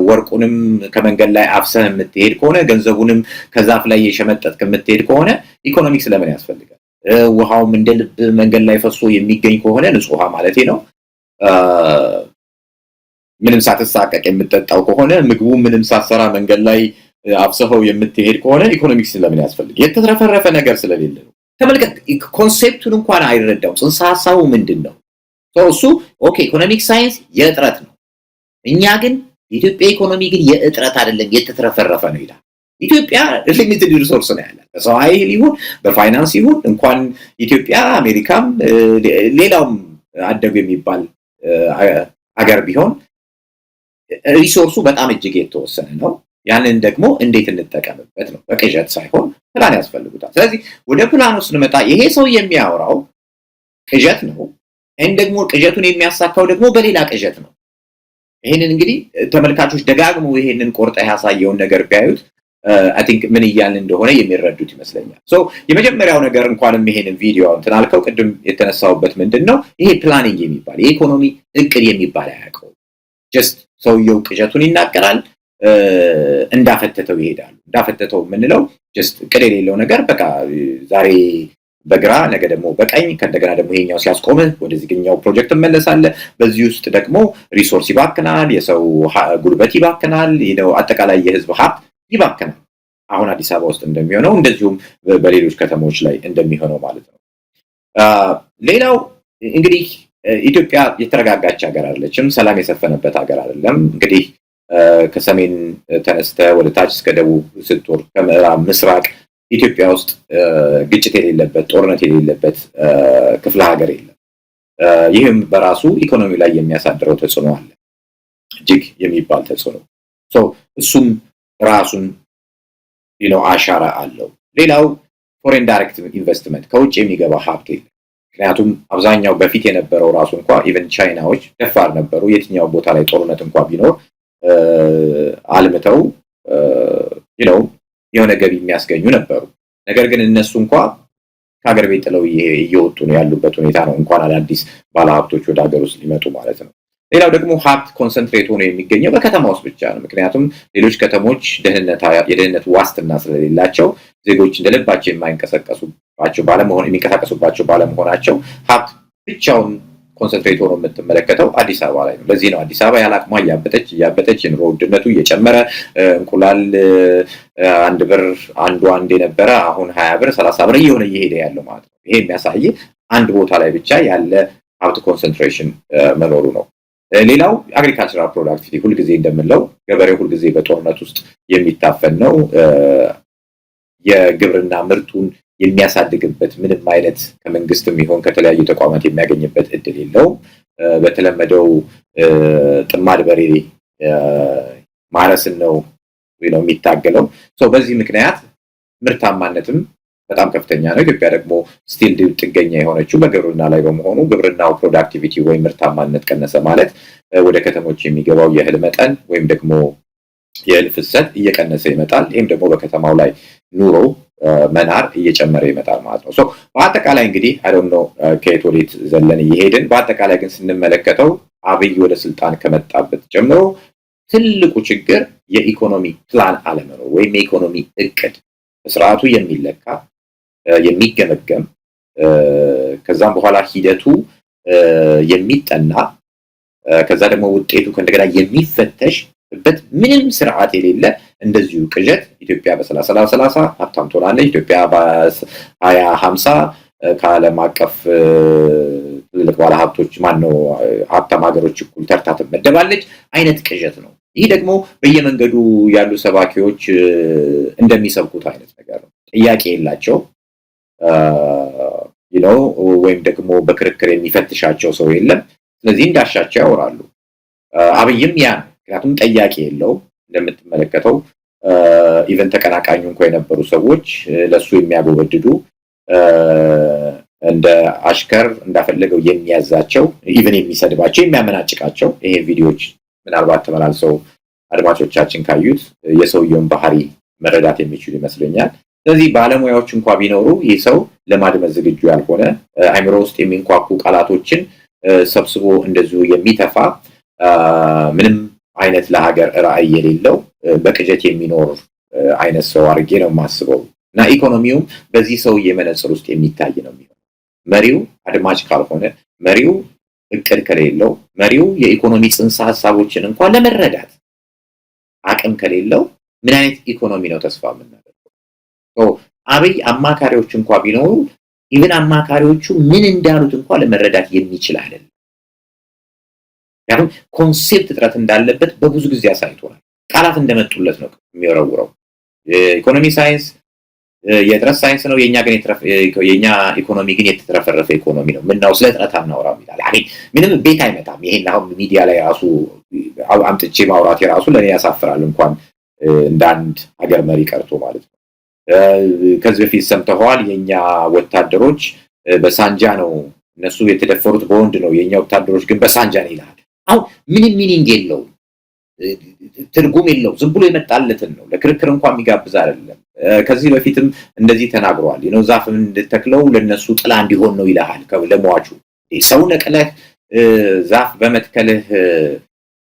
Speaker 2: ወርቁንም ከመንገድ ላይ አፍሰህ የምትሄድ ከሆነ ገንዘቡንም ከዛፍ ላይ የሸመጠጥክ የምትሄድ ከሆነ ኢኮኖሚክስ ለምን ያስፈልጋል? ውሃውም እንደ ልብ መንገድ ላይ ፈሶ የሚገኝ ከሆነ ንጹህ ውሃ ማለቴ ነው ምንም ሳትሳቀቅ የምትጠጣው ከሆነ ምግቡ ምንም ሳትሰራ መንገድ ላይ አፍሰኸው የምትሄድ ከሆነ ኢኮኖሚክስ ለምን ያስፈልግ? የተትረፈረፈ ነገር ስለሌለ ነው። ተመልከት፣ ኮንሴፕቱን እንኳን አይረዳውም። ጽንሰ ሐሳቡ ምንድነው? እሱ ኦኬ ኢኮኖሚክስ ሳይንስ የእጥረት ነው። እኛ ግን የኢትዮጵያ ኢኮኖሚ ግን የእጥረት አይደለም የተትረፈረፈ ነው ይላል። ኢትዮጵያ ሊሚትድ ሪሶርስ ነው ያላት። በሰው ኃይል ይሁን በፋይናንስ ይሁን እንኳን ኢትዮጵያ አሜሪካም ሌላውም አደጉ የሚባል አገር ቢሆን ሪሶርሱ በጣም እጅግ የተወሰነ ነው። ያንን ደግሞ እንዴት እንጠቀምበት ነው። በቅዠት ሳይሆን ፕላን ያስፈልጉታል። ስለዚህ ወደ ፕላኑ ስንመጣ ይሄ ሰው የሚያወራው ቅዠት ነው። ይሄን ደግሞ ቅዠቱን የሚያሳካው ደግሞ በሌላ ቅዠት ነው። ይሄንን እንግዲህ ተመልካቾች ደጋግሞ ይሄንን ቆርጣ ያሳየውን ነገር ቢያዩት አይ ቲንክ ምን እያልን እንደሆነ የሚረዱት ይመስለኛል። የመጀመሪያው ነገር እንኳንም ይሄንን ቪዲዮ እንተናልከው ቅድም የተነሳውበት ምንድነው ይሄ ፕላኒንግ የሚባል የኢኮኖሚ እቅድ የሚባል አያውቀው። ጀስት ሰውየው ቅዠቱን ይናገራል፣ እንዳፈተተው ይሄዳል። እንዳፈተተው የምንለው ጀስት እቅድ የሌለው ነገር በቃ ዛሬ በግራ ነገ ደግሞ በቀኝ ከእንደገና ደግሞ ይሄኛው ሲያስቆምህ ወደዚህኛው ፕሮጀክት መለሳለ። በዚህ ውስጥ ደግሞ ሪሶርስ ይባክናል፣ የሰው ጉልበት ይባክናል፣ አጠቃላይ የህዝብ ሀብት ይባክናል። አሁን አዲስ አበባ ውስጥ እንደሚሆነው እንደዚሁም በሌሎች ከተሞች ላይ እንደሚሆነው ማለት ነው። ሌላው እንግዲህ ኢትዮጵያ የተረጋጋች ሀገር አይደለችም፣ ሰላም የሰፈነበት ሀገር አይደለም። እንግዲህ ከሰሜን ተነስተ ወደ ታች እስከ ደቡብ ስትወር ከምዕራብ ምስራቅ ኢትዮጵያ ውስጥ ግጭት የሌለበት ጦርነት የሌለበት ክፍለ ሀገር የለም። ይህም በራሱ ኢኮኖሚ ላይ የሚያሳድረው ተጽዕኖ አለ፣ እጅግ የሚባል ተጽዕኖ። እሱም ራሱን አሻራ አለው። ሌላው ፎሬን ዳይሬክት ኢንቨስትመንት ከውጭ የሚገባ ሀብት የለም። ምክንያቱም አብዛኛው በፊት የነበረው ራሱ እንኳን ኢቨን ቻይናዎች ደፋር ነበሩ። የትኛው ቦታ ላይ ጦርነት እንኳን ቢኖር አልምተው የሆነ ገቢ የሚያስገኙ ነበሩ። ነገር ግን እነሱ እንኳን ከሀገር ቤት ጥለው እየወጡ ነው ያሉበት ሁኔታ ነው፣ እንኳን አዳዲስ ባለሀብቶች ወደ ሀገር ውስጥ ሊመጡ ማለት ነው። ሌላው ደግሞ ሀብት ኮንሰንትሬት ሆኖ የሚገኘው በከተማ ውስጥ ብቻ ነው። ምክንያቱም ሌሎች ከተሞች የደህንነት ዋስትና ስለሌላቸው ዜጎች እንደልባቸው የሚንቀሳቀሱባቸው ባለመሆናቸው ሀብት ብቻውን ኮንሰንትሬት ሆኖ የምትመለከተው አዲስ አበባ ላይ ነው። ለዚህ ነው አዲስ አበባ ያላቅሟ እያበጠች የኑሮ ውድነቱ እየጨመረ እንቁላል አንድ ብር አንድ የነበረ አሁን 20 ብር 30 ብር እየሆነ እየሄደ ያለው ማለት ነው። ይሄ የሚያሳይ አንድ ቦታ ላይ ብቻ ያለ ሀብት ኮንሰንትሬሽን መኖሩ ነው። ሌላው አግሪካልቸራል ፕሮዳክቲቪቲ ሁልጊዜ እንደምንለው ገበሬው ሁልጊዜ በጦርነት ውስጥ የሚታፈን ነው። የግብርና ምርቱን የሚያሳድግበት ምንም አይነት ከመንግስትም ይሁን ከተለያዩ ተቋማት የሚያገኝበት እድል የለውም። በተለመደው ጥማድ በሬ ማረስን ነው የሚታገለው። በዚህ ምክንያት ምርታማነትም በጣም ከፍተኛ ነው። ኢትዮጵያ ደግሞ ስቲል ጥገኛ የሆነችው በግብርና ላይ በመሆኑ ግብርናው ፕሮዳክቲቪቲ ወይም ምርታማነት ቀነሰ ማለት ወደ ከተሞች የሚገባው የእህል መጠን ወይም ደግሞ የእህል ፍሰት እየቀነሰ ይመጣል። ይህም ደግሞ በከተማው ላይ ኑሮ መናር እየጨመረ ይመጣል ማለት ነው። በአጠቃላይ እንግዲህ አይዶንት ኖ ከየት ወዴት ዘለን እየሄድን፣ በአጠቃላይ ግን ስንመለከተው አብይ ወደ ስልጣን ከመጣበት ጀምሮ ትልቁ ችግር የኢኮኖሚ ፕላን አለመኖር ወይም የኢኮኖሚ እቅድ በስርዓቱ የሚለካ የሚገመገም ከዛም በኋላ ሂደቱ የሚጠና ከዛ ደግሞ ውጤቱ ከእንደገና የሚፈተሽበት ምንም ስርዓት የሌለ እንደዚሁ ቅዠት ኢትዮጵያ በ30 ሀብታም ትሆናለች፣ ኢትዮጵያ በ2050 ከዓለም አቀፍ ትልልቅ ባለሀብቶች ሀብታም ሀገሮች እኩል ተርታ ትመደባለች አይነት ቅዠት ነው። ይህ ደግሞ በየመንገዱ ያሉ ሰባኪዎች እንደሚሰብኩት አይነት ነገር ነው። ጥያቄ የላቸው ወይም ደግሞ በክርክር የሚፈትሻቸው ሰው የለም። ስለዚህ እንዳሻቸው ያወራሉ። አብይም ያ ነው። ምክንያቱም ጠያቂ የለውም። እንደምትመለከተው ኢቨን ተቀናቃኙ እንኳን የነበሩ ሰዎች ለሱ የሚያጎበድዱ እንደ አሽከር እንዳፈለገው የሚያዛቸው ኢቭን የሚሰድባቸው የሚያመናጭቃቸው ይሄ ቪዲዮዎች ምናልባት ተመላልሰው አድማጮቻችን ካዩት የሰውየውን ባህሪ መረዳት የሚችሉ ይመስለኛል። ስለዚህ ባለሙያዎች እንኳን ቢኖሩ ይህ ሰው ለማድመጥ ዝግጁ ያልሆነ አይምሮ ውስጥ የሚንኳኩ ቃላቶችን ሰብስቦ እንደዚሁ የሚተፋ ምንም አይነት ለሀገር ራዕይ የሌለው በቅጀት የሚኖር አይነት ሰው አድርጌ ነው የማስበው እና ኢኮኖሚውም በዚህ ሰው የመነጽር ውስጥ የሚታይ ነው የሚሆነው። መሪው አድማጭ ካልሆነ፣ መሪው እቅድ ከሌለው፣ መሪው የኢኮኖሚ ጽንሰ ሐሳቦችን እንኳን ለመረዳት አቅም ከሌለው ምን አይነት ኢኮኖሚ ነው ተስፋ የምናደርገው? አብይ አማካሪዎች እንኳን ቢኖሩ ኢቭን አማካሪዎቹ ምን እንዳሉት እንኳን ለመረዳት የሚችል አይደለም። ያው ኮንሴፕት እጥረት እንዳለበት በብዙ ጊዜ አሳይቶናል። ቃላት እንደመጡለት ነው የሚወረውረው። የኢኮኖሚ ሳይንስ የጥረት ሳይንስ ነው፣ የኛ ኢኮኖሚ ግን የተትረፈረፈ ኢኮኖሚ ነው። ምንድነው ስለ ጥረት አናወራም ይላል። ምንም ቤት አይመጣም። ይሄን አሁን ሚዲያ ላይ ራሱ አምጥቼ ማውራት የራሱ ለኔ ያሳፍራል፣ እንኳን እንደ አንድ ሀገር መሪ ቀርቶ ማለት ነው። ከዚህ በፊት ሰምተዋል፣ የኛ ወታደሮች በሳንጃ ነው እነሱ የተደፈሩት በወንድ ነው፣ የኛ ወታደሮች ግን በሳንጃ ነው ይላል። አሁን ምንም ሚኒንግ የለው፣ ትርጉም የለው፣ ዝም ብሎ የመጣለትን ነው። ለክርክር እንኳን የሚጋብዝ አይደለም። ከዚህ በፊትም እንደዚህ ተናግሯል። ዛፍ እንድትተክለው ለነሱ ጥላ እንዲሆን ነው ይላል ለሟቹ። ሰው ነቅለህ ዛፍ በመትከልህ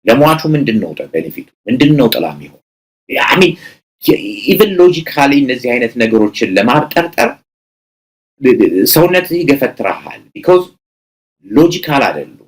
Speaker 2: ለሟቹ ምንድነው ቤኔፊቱ? ምንድነው ጥላ የሚሆን? ኢቭን ሎጂካሊ እነዚህ አይነት ነገሮችን ለማብጠርጠር ሰውነት ይገፈትራል። ቢኮዝ ሎጂካል አይደሉም።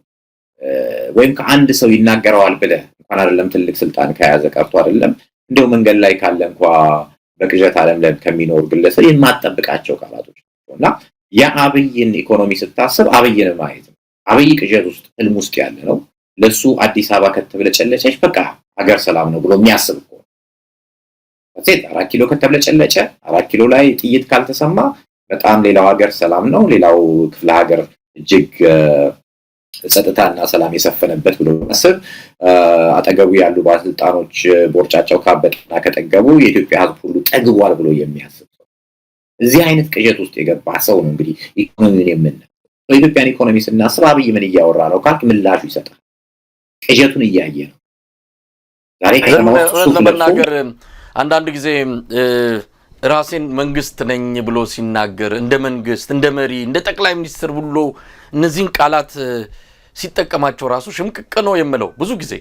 Speaker 2: ወይም ከአንድ ሰው ይናገረዋል ብለህ እንኳን አይደለም ትልቅ ስልጣን ከያዘ ቀርቶ አይደለም እንደው መንገድ ላይ ካለ እንኳን በቅዠት ዓለም ላይ ከሚኖር ግለሰብ የማትጠብቃቸው ቃላቶች ነውና የአብይን ኢኮኖሚ ስታስብ አብይን ማየት ነው። አብይ ቅዠት ውስጥ ህልም ውስጥ ያለ ነው። ለሱ አዲስ አበባ ከተብለጨለጨች በቃ ሀገር ሰላም ነው ብሎ የሚያስብ እኮ ነው። 4 ኪሎ ከተብለጨለጨ 4 ኪሎ ላይ ጥይት ካልተሰማ በጣም ሌላው ሀገር ሰላም ነው፣ ሌላው ክፍለ ሀገር እጅግ ጸጥታና ሰላም የሰፈነበት ብሎ ማሰብ አጠገቡ ያሉ ባለስልጣኖች ቦርጫቸው ካበጠና ከጠገቡ የኢትዮጵያ ሕዝብ ሁሉ ጠግቧል ብሎ የሚያስብ ሰው እዚህ አይነት ቅዠት ውስጥ የገባ ሰው ነው። እንግዲህ ኢኮኖሚን የምንለው የኢትዮጵያን ኢኮኖሚ ስናስብ አብይ ምን እያወራ ነው ካልክ ምላሹ ይሰጣል። ቅዠቱን እያየ ነው። ዛሬ
Speaker 1: ለመናገር አንዳንድ ጊዜ ራሴን መንግስት ነኝ ብሎ ሲናገር እንደ መንግስት እንደ መሪ እንደ ጠቅላይ ሚኒስትር ብሎ እነዚህን ቃላት ሲጠቀማቸው ራሱ ሽምቅቅ ነው የምለው ብዙ ጊዜ።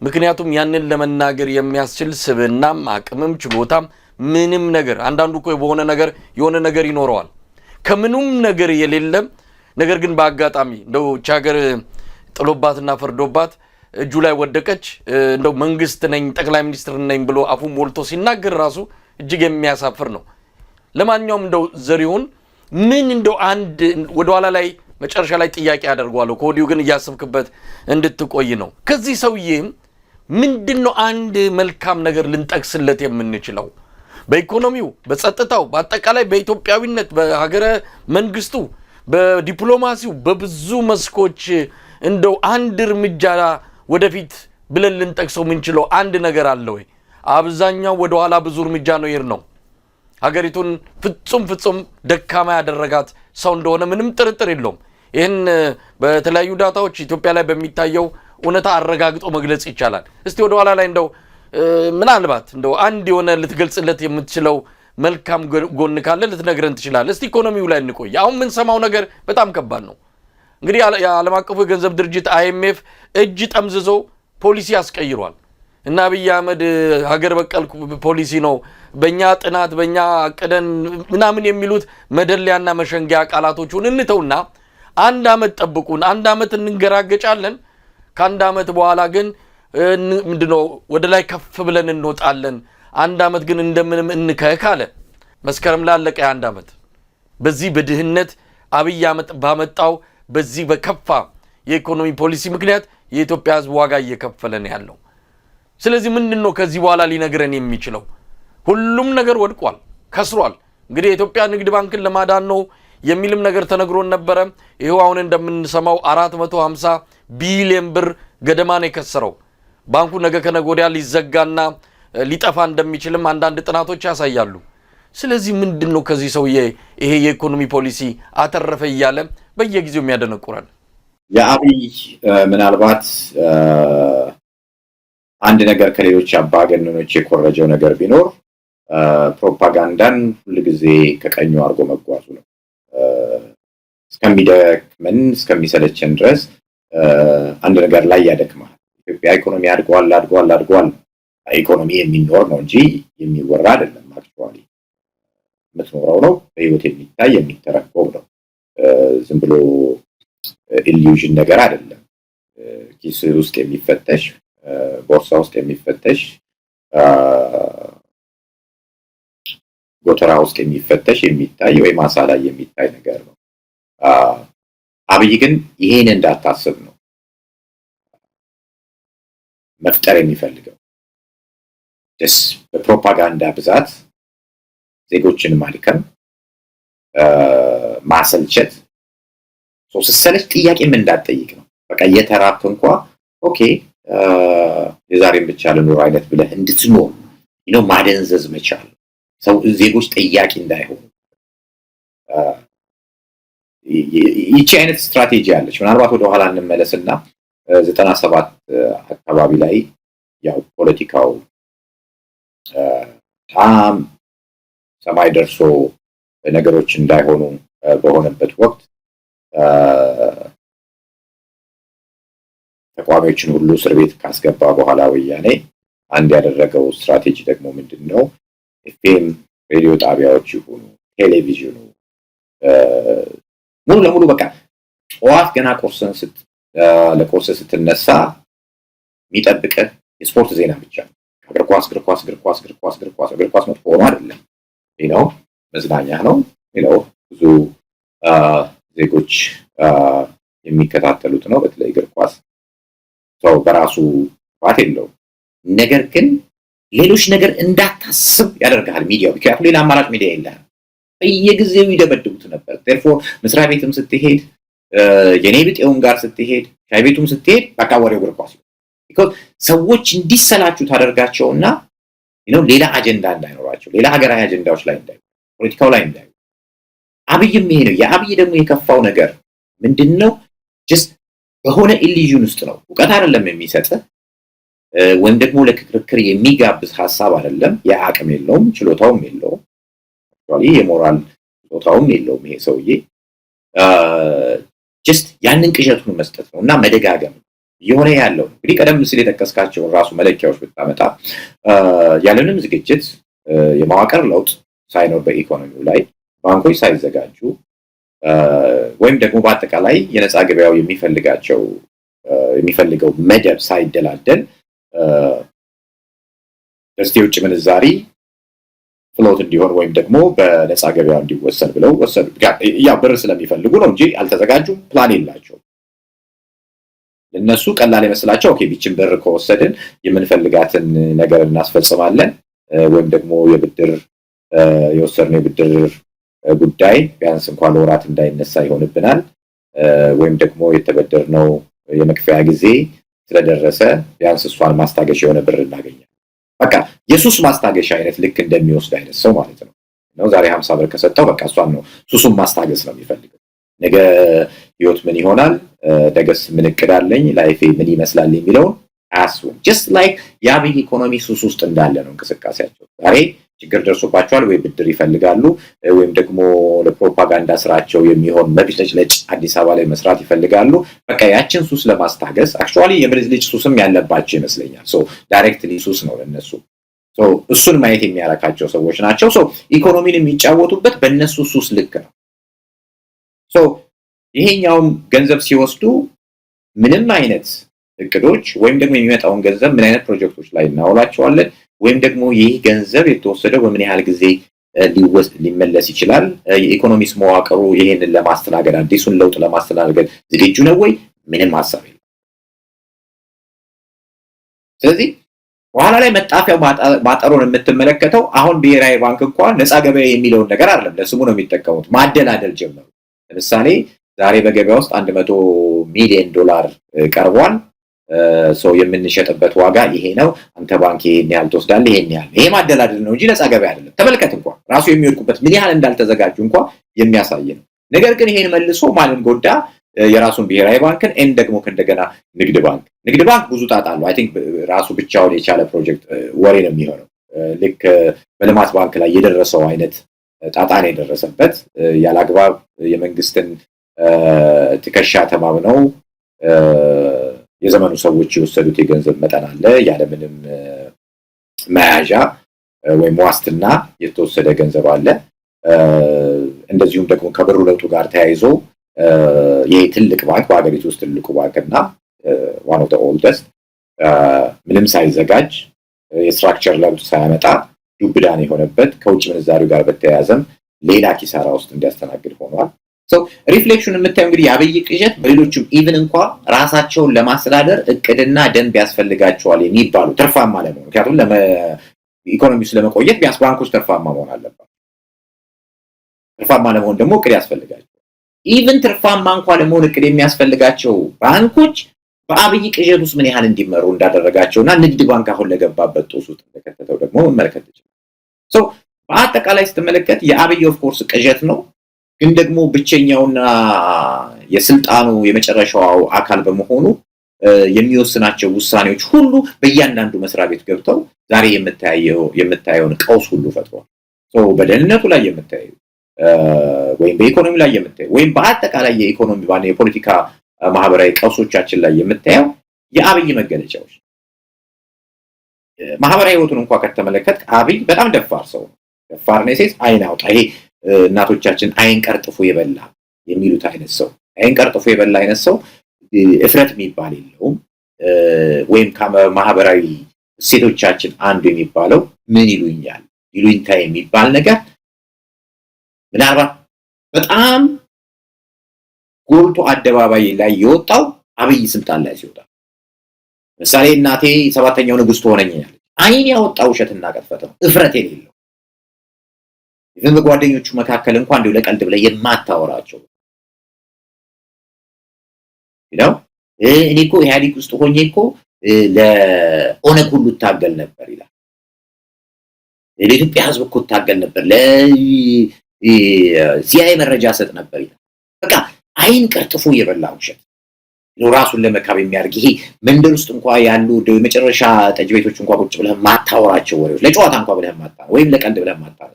Speaker 1: ምክንያቱም ያንን ለመናገር የሚያስችል ስብዕናም አቅምም ችሎታም ምንም ነገር አንዳንዱ እኮ በሆነ ነገር የሆነ ነገር ይኖረዋል ከምንም ነገር የሌለም ነገር ግን በአጋጣሚ እንደው ቻገር ጥሎባትና ፈርዶባት እጁ ላይ ወደቀች እንደው መንግስት ነኝ ጠቅላይ ሚኒስትር ነኝ ብሎ አፉ ሞልቶ ሲናገር ራሱ እጅግ የሚያሳፍር ነው። ለማንኛውም እንደው ዘሪሁን ምን እንደው አንድ ወደ ኋላ ላይ መጨረሻ ላይ ጥያቄ ያደርጓለሁ ከወዲሁ ግን እያሰብክበት እንድትቆይ ነው። ከዚህ ሰውዬ ምንድነው አንድ መልካም ነገር ልንጠቅስለት የምንችለው? በኢኮኖሚው፣ በጸጥታው፣ በአጠቃላይ በኢትዮጵያዊነት፣ በሀገረ መንግስቱ፣ በዲፕሎማሲው በብዙ መስኮች እንደው አንድ እርምጃ ወደፊት ብለን ልንጠቅሰው ምንችለው አንድ ነገር አለ ወይ? አብዛኛው ወደ ኋላ ብዙ እርምጃ ነው ይር ነው። ሀገሪቱን ፍጹም ደካማ ያደረጋት ሰው እንደሆነ ምንም ጥርጥር የለውም። ይህን በተለያዩ ዳታዎች ኢትዮጵያ ላይ በሚታየው እውነታ አረጋግጦ መግለጽ ይቻላል። እስቲ ወደ ኋላ ላይ እንደው ምናልባት እንደው አንድ የሆነ ልትገልጽለት የምትችለው መልካም ጎን ካለ ልትነግረን ትችላለህ። እስቲ ኢኮኖሚው ላይ እንቆይ። አሁን ምን ሰማው ነገር በጣም ከባድ ነው። እንግዲህ የዓለም አቀፉ የገንዘብ ድርጅት IMF እጅ ጠምዝዞ ፖሊሲ አስቀይሯል እና አብይ አህመድ ሀገር በቀል ፖሊሲ ነው በእኛ ጥናት በእኛ አቅደን ምናምን የሚሉት መደለያና መሸንጊያ ቃላቶቹን እንተውና አንድ አመት ጠብቁን፣ አንድ አመት እንገራገጫለን፣ ከአንድ አመት በኋላ ግን ምንድነው ወደ ላይ ከፍ ብለን እንወጣለን፣ አንድ አመት ግን እንደምንም እንከክ አለ። መስከረም ላለቀ አንድ አመት በዚህ በድህነት አብይ አህመድ ባመጣው በዚህ በከፋ የኢኮኖሚ ፖሊሲ ምክንያት የኢትዮጵያ ሕዝብ ዋጋ እየከፈለ ነው ያለው። ስለዚህ ምንድነው ከዚህ በኋላ ሊነግረን የሚችለው? ሁሉም ነገር ወድቋል፣ ከስሯል። እንግዲህ የኢትዮጵያ ንግድ ባንክን ለማዳን ነው የሚልም ነገር ተነግሮን ነበረ። ይሄው አሁን እንደምንሰማው 450 ቢሊዮን ብር ገደማ ነው የከሰረው። ባንኩ ነገ ከነገ ወዲያ ሊዘጋና ሊጠፋ እንደሚችልም አንዳንድ ጥናቶች ያሳያሉ። ስለዚህ ምንድነው ከዚህ ሰውዬ ይሄ የኢኮኖሚ ፖሊሲ አተረፈ ይያለ በየጊዜው የሚያደነቁራል?
Speaker 2: የአብይ ምናልባት አንድ ነገር ከሌሎች አባገነኖች የኮረጀው ነገር ቢኖር ፕሮፓጋንዳን ሁሉ ጊዜ ከቀኙ አርጎ መጓዙ ነው። እስከሚደክመን እስከሚሰለቸን ድረስ አንድ ነገር ላይ ያደክማል። ኢትዮጵያ ኢኮኖሚ አድጓል። ኢኮኖሚ የሚኖር ነው እንጂ የሚወራ አይደለም። አክቹዋሊ የምትኖረው ነው፣ በህይወት የሚታይ የሚተረጎም ነው። ዝም ብሎ ኢሉዥን ነገር አይደለም። ኪስ ውስጥ የሚፈተሽ ቦርሳ ውስጥ የሚፈተሽ ጎተራ ውስጥ የሚፈተሽ የሚታይ ወይ ማሳ ላይ የሚታይ ነገር ነው። አብይ ግን ይሄን እንዳታስብ ነው መፍጠር የሚፈልገው። በፕሮፓጋንዳ ብዛት ዜጎችን ማድከም፣ ማሰልቸት፣ ስትሰለች ጥያቄም እንዳትጠይቅ ነው። በቃ እየተራብክ እንኳ ኦኬ የዛሬን ብቻ ልኖር አይነት ብለህ እንድትኖር ማደንዘዝ መቻል፣ ሰው ዜጎች ጥያቄ እንዳይሆኑ። ይቺ አይነት ስትራቴጂ አለች። ምናልባት ወደ ኋላ እንመለስና 97 አካባቢ ላይ ያው ፖለቲካው በጣም ሰማይ ደርሶ ነገሮች እንዳይሆኑ በሆነበት ወቅት ተቋሚዎችን ሁሉ እስር ቤት ካስገባ በኋላ ወያኔ አንድ ያደረገው ስትራቴጂ ደግሞ ምንድነው? ኤፍኤም ሬዲዮ ጣቢያዎች ይሁኑ ቴሌቪዥኑ ሙሉ ለሙሉ በቃ ጠዋት ገና ለቁርስ ስትነሳ የሚጠብቅህ የስፖርት ዜና ብቻ ነው። እግር ኳስ መጥፎ ሆኖ አይደለም፣ መዝናኛ ነው። ብዙ ዜጎች የሚከታተሉት ነው። በተለይ እግር ኳስ ሰው በራሱ ባት የለውም። ነገር ግን ሌሎች ነገር እንዳታስብ ያደርጋል ሚዲያው። ምክንያቱም ሌላ አማራጭ ሚዲያ የለም። በየጊዜው ይደበድቡት ነበር። therefore መስሪያ ቤትም ስትሄድ የኔ ቢጤውን ጋር ስትሄድ ሻይ ቤቱም ስትሄድ በቃ ወሬው እግር ኳስ ነው። because ሰዎች እንዲሰላቹ ታደርጋቸውና ሌላ አጀንዳ እንዳይኖራቸው፣ ሌላ ሀገራዊ አጀንዳዎች ላይ እንዳይሆኑ፣ ፖለቲካው ላይ እንዳይሆኑ። አብይም ይሄ ነው። የአብይ ደግሞ የከፋው ነገር ምንድነው? just በሆነ ኢሉዥን ውስጥ ነው። ዕውቀት አይደለም የሚሰጥህ ወይም ደግሞ ለክርክር የሚጋብዝ ሐሳብ አይደለም። የአቅም የለውም፣ ችሎታውም የለውም፣ የሞራል ችሎታውም የለውም። ይሄ ሰውዬ just ያንን ቅዠቱን መስጠት ነውና መደጋገም የሆነ ያለው እንግዲህ ቀደም ሲል የጠቀስካቸው ራሱ መለኪያዎች ብታመጣ ያለንም ዝግጅት የማዋቀር ለውጥ ሳይኖር በኢኮኖሚው ላይ ባንኮች ሳይዘጋጁ ወይም ደግሞ በአጠቃላይ የነፃ ገበያው የሚፈልገው መደብ ሳይደላደል የውጭ ምንዛሪ ፍሎት እንዲሆን ወይም ደግሞ በነፃ ገበያው እንዲወሰን ብለው ወሰዱ። ያው ብር ስለሚፈልጉ ነው እንጂ አልተዘጋጁም፣ ፕላን የላቸው። ለነሱ ቀላል ይመስላቸው ኦኬ ቢችን ብር ከወሰድን የምንፈልጋትን ነገር እናስፈጽማለን ወይም ደግሞ የወሰድነው የብድር ጉዳይ ቢያንስ እንኳን ለወራት እንዳይነሳ ይሆንብናል ወይም ደግሞ የተበደርነው የመክፈያ ጊዜ ስለደረሰ ቢያንስ እሷን ማስታገሻ የሆነ ብር እናገኛለን። በቃ የሱስ ማስታገሻ አይነት ልክ እንደሚወስድ አይነት ሰው ማለት ነው። ዛሬ 50 ብር ከሰጠው በቃ እሷን ነው ሱሱን ማስታገስ ነው የሚፈልገው። ነገ ህይወት ምን ይሆናል፣ ነገስ ምን እቅድ አለኝ፣ ላይፌ ምን ይመስላል የሚለውን አያስቡም። just like የአብይ ኢኮኖሚ ሱስ ውስጥ እንዳለ ነው እንቅስቃሴያቸው። ዛሬ ችግር ደርሶባቸዋል ወይ ብድር ይፈልጋሉ ወይም ደግሞ ለፕሮፓጋንዳ ስራቸው የሚሆን መብለጭለጭ አዲስ አበባ ላይ መስራት ይፈልጋሉ። በቃ ያችን ሱስ ለማስታገስ አክቹአሊ የብልጭልጭ ሱስም ያለባቸው ይመስለኛል። ዳይሬክትሊ ሱስ ነው ለነሱ። እሱን ማየት የሚያረካቸው ሰዎች ናቸው። ኢኮኖሚን የሚጫወቱበት በእነሱ ሱስ ልክ ነው። ይሄኛውም ገንዘብ ሲወስዱ ምንም አይነት እቅዶች ወይም ደግሞ የሚመጣውን ገንዘብ ምን አይነት ፕሮጀክቶች ላይ እናውላቸዋለን ወይም ደግሞ ይህ ገንዘብ የተወሰደው በምን ያህል ጊዜ ሊመለስ ይችላል፣ የኢኮኖሚክስ መዋቅሩ ይሄንን ለማስተናገድ አዲሱን ለውጥ ለማስተናገድ ዝግጁ ነው ወይ? ምንም ሐሳብ የለም። ስለዚህ በኋላ ላይ መጣፊያው ማጠሩን የምትመለከተው አሁን ብሔራዊ ባንክ እንኳን ነፃ ገበያ የሚለውን ነገር አይደለም ለስሙ ነው የሚጠቀሙት፣ ማደላደል ጀመሩ። ለምሳሌ ዛሬ በገበያ ውስጥ $100 ሚሊዮን ቀርቧል። ሰው የምንሸጥበት ዋጋ ይሄ ነው አንተ ባንክ ይሄን ያህል ትወስዳለህ ይሄን ያህል ይሄ ማደላደል ነው እንጂ ነፃ ገበያ አይደለም ተመልከት እንኳን ራሱ የሚወድቁበት ምን ያህል እንዳልተዘጋጁ እንኳን የሚያሳይ ነው ነገር ግን ይሄን መልሶ ማንን ጎዳ የራሱን ብሔራዊ ባንክን ደግሞ ከእንደገና ንግድ ባንክ ብዙ ጣጣ አለው አይ ቲንክ ራሱ ብቻውን የቻለ ፕሮጀክት ወሬ ነው የሚሆነው ልክ በልማት ባንክ ላይ የደረሰው አይነት ጣጣ ነው የደረሰበት ያላግባብ የመንግስትን ትከሻ ተማምነው የዘመኑ ሰዎች የወሰዱት የገንዘብ መጠን አለ ያለምንም መያዣ ወይም ዋስትና የተወሰደ ገንዘብ አለ እንደዚሁም ደግሞ ከብሩ ለውጡ ጋር ተያይዞ ይሄ ትልቅ ባንክ በአገሪቱ ውስጥ ትልቁ ባንክና one of the oldest ምንም ሳይዘጋጅ የስትራክቸር ለውጥ ሳያመጣ ዱብዳን የሆነበት ከውጭ ምንዛሪው ጋር በተያያዘም ሌላ ኪሳራ ውስጥ እንዲያስተናግድ ሆኗል ሪፍሌክሽን የምታየው እንግዲህ ያበይ ቅዠት በሌሎችም ኢቭን እንኳን ራሳቸውን ለማስተዳደር እቅድና ደንብ ያስፈልጋቸዋል የሚባሉ ትርፋማ ለመሆን ምክንያቱም ኢኮኖሚው ስለመቆየት ቢያንስ ባንኮች ትርፋማ መሆን አለባቸው ትርፋማ ለመሆን ደግሞ እቅድ ያስፈልጋቸዋል ኢቭን ትርፋማ እንኳን ለመሆን እቅድ የሚያስፈልጋቸው ባንኮች በአብይ ቅዠት ውስጥ ምን ያህል እንዲመሩ እንዳደረጋቸውና ንግድ ባንክ አሁን ለገባበት ጦስ ውስጥ ተከተተው ደግሞ መመልከት ይችላል በአጠቃላይ ስትመለከት የአብይ ኦፍ ኮርስ ቅዠት ነው ግን ደግሞ ብቸኛውና የስልጣኑ የመጨረሻው አካል በመሆኑ የሚወስናቸው ውሳኔዎች ሁሉ በእያንዳንዱ መስሪያ ቤት ገብተው ዛሬ የምታየውን ቀውስ ሁሉ ፈጥሯል በደህንነቱ ላይ የምታየው ወይም በኢኮኖሚ ላይ የምታየው ወይም በአጠቃላይ የኢኮኖሚ ባለ የፖለቲካ ማህበራዊ ቀውሶቻችን ላይ የምታየው የአብይ መገለጫዎች ማህበራዊ ህይወቱን እንኳን ከተመለከት አብይ በጣም ደፋር ሰው ደፋር ነው ሴት አይን አውጣ ይሄ እናቶቻችን አይን ቀርጥፎ የበላ የሚሉት አይነት ሰው አይን ቀርጥፎ የበላ አይነት ሰው እፍረት የሚባል የለውም ወይም ከማህበራዊ እሴቶቻችን አንዱ የሚባለው ምን ይሉኝታ የሚባል ነገር ምናልባት በጣም ጎልቶ አደባባይ ላይ የወጣው አብይ ስልጣን ላይ ሲወጣ ምሳሌ እናቴ ሰባተኛው ንጉስ ሆነኛል አይን ያወጣው ውሸትና ቅጥፈት ነው እፍረት የሌለው ይሄን በጓደኞቹ መካከል እንኳን እንደው ለቀልድ ብለ የማታወራቸው ይላው እኔ እኮ ኢህአዲግ ውስጥ ሆኜ እኮ ለኦነግ ሁሉ ታገል ነበር ይላል ለኢትዮጵያ ህዝብ እኮ ታገል ነበር ለሲአይኤ መረጃ ሰጥ ነበር ይላል በቃ አይን ቀርጥፎ የበላ ውሸት ነው ራሱን ለመካብ የሚያርግ ይሄ መንደር ውስጥ እንኳን ያሉ እንደው የመጨረሻ ጠጅ ቤቶች እንኳን ቁጭ ብለህ ማታወራቸው ወሬዎች ለጨዋታ እንኳን ብለህ ማታወራ ወይም ለቀልድ ብለህ ማታወራ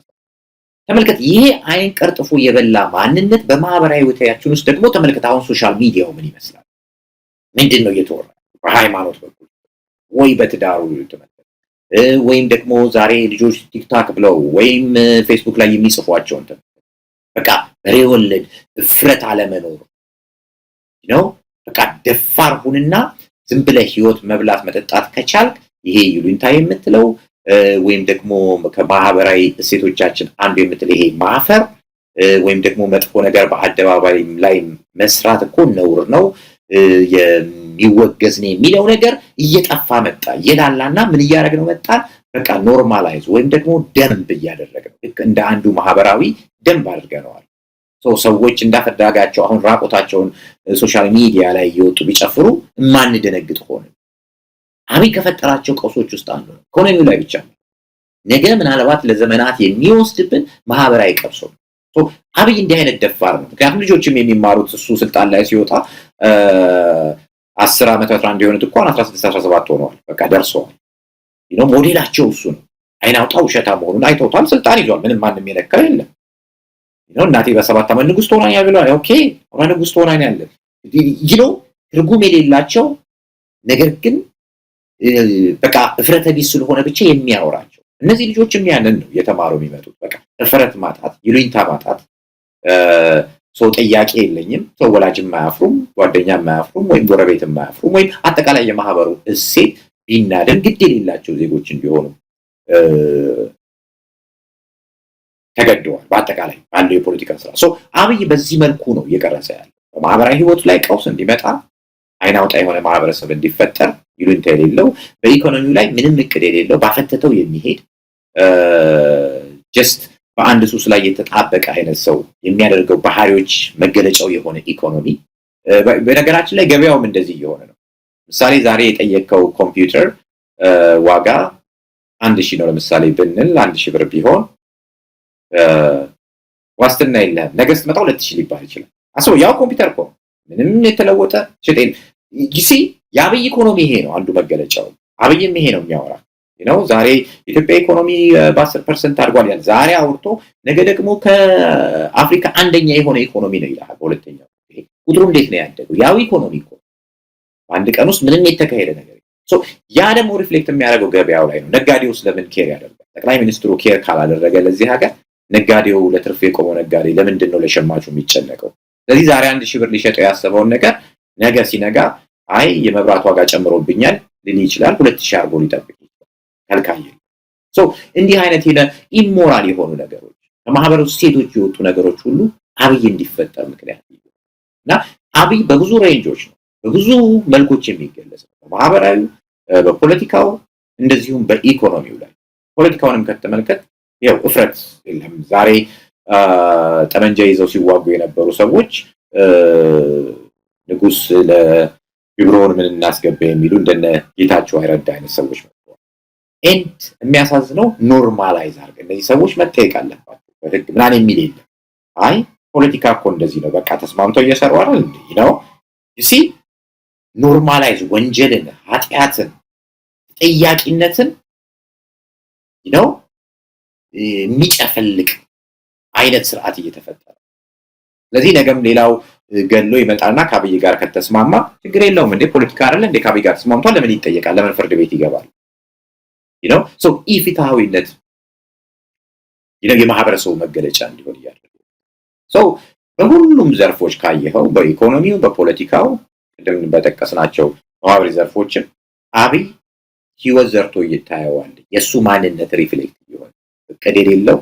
Speaker 2: ተመልከት ይሄ አይን ቀርጥፎ የበላ ማንነት በማህበራዊ ህይወታችን ውስጥ ደግሞ ተመልከት አሁን ሶሻል ሚዲያው ምን ይመስላል ምንድነው እየተወራ በሃይማኖት በኩል ወይ በትዳሩ ተመልከት ወይም ደግሞ ዛሬ ልጆች ቲክቶክ ብለው ወይም ፌስቡክ ላይ የሚጽፏቸው እንትን በቃ በሬወለድ ፍረት አለመኖር ነው በቃ ደፋር ሁንና ዝም ብለህ ህይወት መብላት መጠጣት ከቻልክ ይሄ ይሉኝታ የምትለው ወይም ደግሞ ከማህበራዊ እሴቶቻችን አንዱ የምትለው ይሄ ማፈር ወይም ደግሞ መጥፎ ነገር በአደባባይ ላይ መስራት እኮ ነውር ነው የሚወገዝ ነው የሚለው ነገር እየጠፋ መጣ ይላልና ምን ያደርግነው መጣ በቃ ኖርማላይዝ ወይም ደግሞ ደንብ ያደረገው እንደ አንዱ ማህበራዊ ደንብ አድርገናል ሰዎች እንዳፈዳጋቸው አሁን ራቆታቸውን ሶሻል ሚዲያ ላይ ይወጡ ቢጨፍሩ ማን ደነግጥ ሆነ አብይ ከፈጠራቸው ቀውሶች ውስጥ አንዱ ነው ኢኮኖሚው ላይ ብቻ ነገ ምናልባት ለዘመናት የሚወስድብን ማህበራዊ ቀውስ አብይ እንዲህ አይነት ደፋር ነው ምክንያቱም ልጆችም የሚማሩት እሱ ስልጣን ላይ ሲወጣ 10 አመት 11 የሆኑት እንኳን 16 17 ሆነዋል በቃ ደርሰዋል ሞዴላቸው እሱ ነው አይናውጣው ሸታ መሆኑን አይተውታል ስልጣን ይዟል ምንም ማንንም የነካ የለም እናቴ በ7 አመት ንጉስ ሆናኛ ብለዋል ኦኬ ወራ ንጉስ ሆናኛ ያለ ትርጉም የሌላቸው ነገር ግን በቃ እፍረተ ቢስ ስለሆነ ብቻ የሚያወራቸው እነዚህ ልጆች የሚያነን ነው የተማሩ የሚመጡት በቃ እፍረት ማጣት ይሉኝታ ማጣት ሰው ጥያቄ የለኝም ሰው ወላጅም ማያፍሩም ጓደኛም ማያፍሩም ወይ ጎረቤትም ማያፍሩም ወይ አጠቃላይ የማህበሩ እሴት ቢናደም ግድ የሌላቸው ዜጎች እንዲሆኑ ተገደዋል በአጠቃላይ ባለው የፖለቲካ ስራ አብይ በዚህ መልኩ ነው እየቀረጸ ያለው በማህበራዊ ህይወት ላይ ቀውስ እንዲመጣ አይናውጣ የሆነ ማህበረሰብ እንዲፈጠር ይሉኝታ የሌለው በኢኮኖሚው ላይ ምንም እቅድ የሌለው ባፈተተው የሚሄድ ጀስት በአንድ ሱስ ላይ የተጣበቀ አይነት ሰው የሚያደርገው ባህሪዎች መገለጫው የሆነ ኢኮኖሚ በነገራችን ላይ ገበያውም እንደዚህ እየሆነ ነው ምሳሌ ዛሬ የጠየቀው ኮምፒውተር ዋጋ 1000 ነው ለምሳሌ ብንል 1000 ብር ቢሆን ዋስትና የለህም። ነገ ስትመጣ 2000 ሊባል ይችላል። አስበው ያው ኮምፒውተር እኮ ምንም የተለወጠ ሽጤን ጊዜ የአብይ ኢኮኖሚ ይሄ ነው አንዱ መገለጫው። አብይም ይሄ ነው የሚያወራ ነው። ዛሬ ኢትዮጵያ ኢኮኖሚ በ10% አድጓል ያለ ዛሬ አውርቶ ነገ ደግሞ ከአፍሪካ አንደኛ የሆነ ኢኮኖሚ ነው ይላል። በሁለተኛው ቁጥሩ እንዴት ነው ያደገው? ያው ኢኮኖሚ እኮ አንድ ቀን ውስጥ ምንም የተካሄደ ነገር ሶ ያ ደግሞ ሪፍሌክት የሚያደርገው ገበያው ላይ ነው። ነጋዴው ስለምን ኬር ያደርጋል? ጠቅላይ ሚኒስትሩ ኬር ካላደረገ ለዚህ ሀገር ነጋዴው ለትርፍ የቆመው ነጋዴ ለምንድን ነው ለሸማቹ የሚጨነቀው? ስለዚህ ዛሬ 1000 ብር ሊሸጠው ያሰበውን ነገር ነገ ሲነጋ አይ የመብራት ዋጋ ጨምሮብኛል ሊል ይችላል። 2000 አርጎ ሊጠብቅ ይችላል። ከልካይ ሶ እንዲህ አይነት ኢሞራል የሆኑ ነገሮች ከማህበረሰቡ ሴቶች የወጡ ነገሮች ሁሉ አብይ እንዲፈጠር ምክንያት እና አብይ በብዙ ሬንጆች ነው በብዙ መልኮች የሚገለጽ ነው። በማህበራዊ በፖለቲካው እንደዚሁም በኢኮኖሚው ላይ ፖለቲካውንም ከተመለከት ያው እፍረት የለም። ዛሬ ጠመንጃ ይዘው ሲዋጉ የነበሩ ሰዎች ንጉስ ለቢብሮን ምን እናስገባ የሚሉ እንደነ ጌታቸው አይረዳ አይነት ሰዎች መጥተዋል። ኤንድ የሚያሳዝነው ኖርማላይዝ አድርገን እነዚህ ሰዎች መጠየቅ አለባቸው በህግ ምናምን የሚል የለም። አይ ፖለቲካ እኮ እንደዚህ ነው በቃ ተስማምተው እየሰሩ አይደል እንዴ ነው you see ኖርማላይዝ ወንጀልን ኃጢያትን ጥያቄነትን ነው የሚጨፈልቅ አይነት ስርዓት እየተፈጠረ ስለዚህ ነገም ሌላው ገሎ ይመጣና ከአብይ ጋር ከተስማማ ችግር የለውም እንዴ ፖለቲካ አይደል እንዴ ከአብይ ጋር ተስማምቷል ለምን ይጠየቃል ለምን ፍርድ ቤት ይገባል so ኢፍትሃዊነት የማህበረሰቡ መገለጫ እንዲሆን ያደርጋል so በሁሉም ዘርፎች ካየኸው በኢኮኖሚው በፖለቲካው ቅድም በተጠቀስናቸው ማህበራዊ ዘርፎችን አብይ ህይወት ዘርቶ ይታያዋል የሱ ማንነት ሪፍሌክት ይሆን እቅድ የሌለው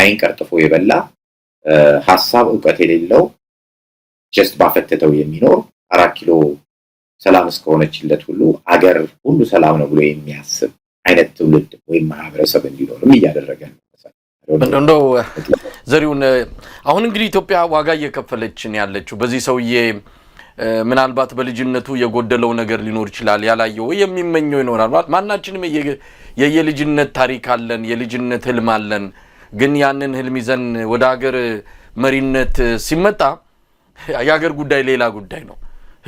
Speaker 2: አይን ቀርጥፎ የበላ ሐሳብ ዕውቀት የሌለው ጀስት ባፈተተው የሚኖር 4 ኪሎ ሰላም እስከሆነችለት ሁሉ አገር ሁሉ ሰላም ነው ብሎ የሚያስብ አይነት ትውልድ ወይም ማህበረሰብ እንዲኖርም እያደረገ ነው።
Speaker 1: እንደው ዘሪውን አሁን እንግዲህ ኢትዮጵያ ዋጋ እየከፈለች ነው ያለችው በዚህ ሰውዬ ምናልባት በልጅነቱ የጎደለው ነገር ሊኖር ይችላል ያላየው የሚመኘው ይኖራል ማናችንም የልጅነት ታሪክ አለን የልጅነት ህልም አለን ግን ያንን ህልም ይዘን ወደ ሀገር መሪነት ሲመጣ የሀገር ጉዳይ ሌላ ጉዳይ ነው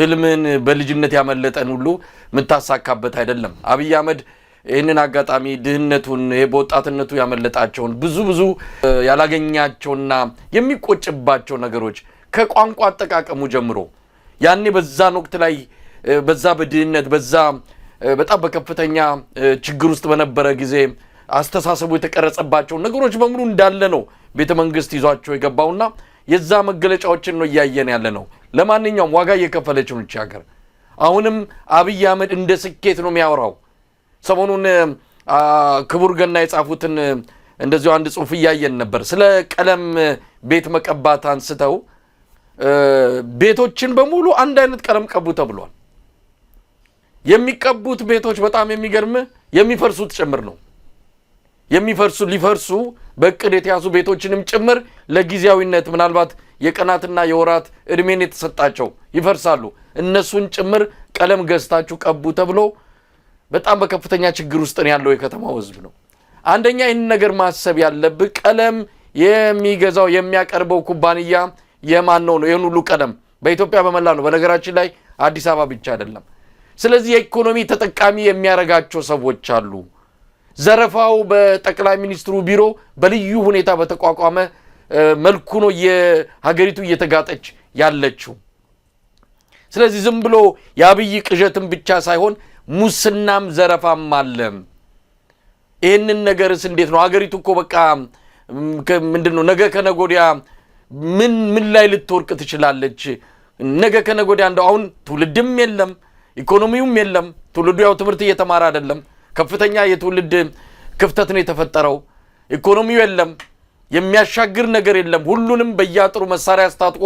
Speaker 1: ህልምን በልጅነት ያመለጠን ሁሉ ምታሳካበት አይደለም አብይ አህመድ ይህንን አጋጣሚ ድህነቱን በወጣትነቱ ያመለጣቸውን ብዙ ያላገኛቸውና የሚቆጭባቸው ነገሮች ከቋንቋ አጠቃቀሙ ጀምሮ ያኔ በዛን ወቅት ላይ በዛ በድህነት በዛ በጣም በከፍተኛ ችግር ውስጥ በነበረ ጊዜ አስተሳሰቡ የተቀረጸባቸው ነገሮች በሙሉ እንዳለ ነው ቤተ መንግስት ይዟቸው የገባውና የዛ መገለጫዎችን ነው ያያየን ያለ ነው ለማንኛውም ዋጋ እየከፈለች ነው ሀገር አሁንም አብይ አህመድ እንደ ስኬት ነው የሚያወራው ሰሞኑን ክቡር ገና የጻፉትን እንደዚሁ አንድ ጽሁፍ ያያየን ነበር ስለ ቀለም ቤት መቀባት አንስተው ቤቶችን በሙሉ አንድ አይነት ቀለም ቀቡ ተብሏል የሚቀቡት ቤቶች በጣም የሚገርም የሚፈርሱት ጭምር ነው ሊፈርሱ በእቅድ የተያዙ ቤቶችንም ጭምር ለጊዜያዊነት ምናልባት የቀናትና የወራት እድሜን የተሰጣቸው ይፈርሳሉ እነሱን ጭምር ቀለም ገዝታችሁ ቀቡ ተብሎ በጣም በከፍተኛ ችግር ውስጥ ነው ያለው የከተማው ህዝብ ነው አንደኛ ይህን ነገር ማሰብ ያለበት ቀለም የሚገዛው የሚያቀርበው ኩባንያ የማን ነው ይሄን ሁሉ ቀለም በኢትዮጵያ በመላ ነው በነገራችን ላይ አዲስ አበባ ብቻ አይደለም ስለዚህ የኢኮኖሚ ተጠቃሚ የሚያረጋቸው ሰዎች አሉ ዘረፋው በጠቅላይ ሚኒስትሩ ቢሮ በልዩ ሁኔታ በተቋቋመ መልኩ ነው የሀገሪቱ እየተጋጠች ያለችው ስለዚህ ዝም ብሎ የአብይ ቅዠትም ብቻ ሳይሆን ሙስናም ዘረፋም አለ ይሄንን ነገርስ እንዴት ነው ሀገሪቱ እኮ በቃ ምንድነው ነገ ከነጎዲያ ምን ላይ ልትወርቅ ትችላለች ነገ ከነጎዲያ እንደው አሁን ትውልድም የለም ኢኮኖሚውም የለም ትውልዱ ያው ትምህርት እየተማረ አይደለም ከፍተኛ የትውልድ ክፍተት ነው የተፈጠረው ኢኮኖሚው የለም የሚያሻግር ነገር የለም ሁሉንም በያጥሩ መሳሪያ አስታጥቆ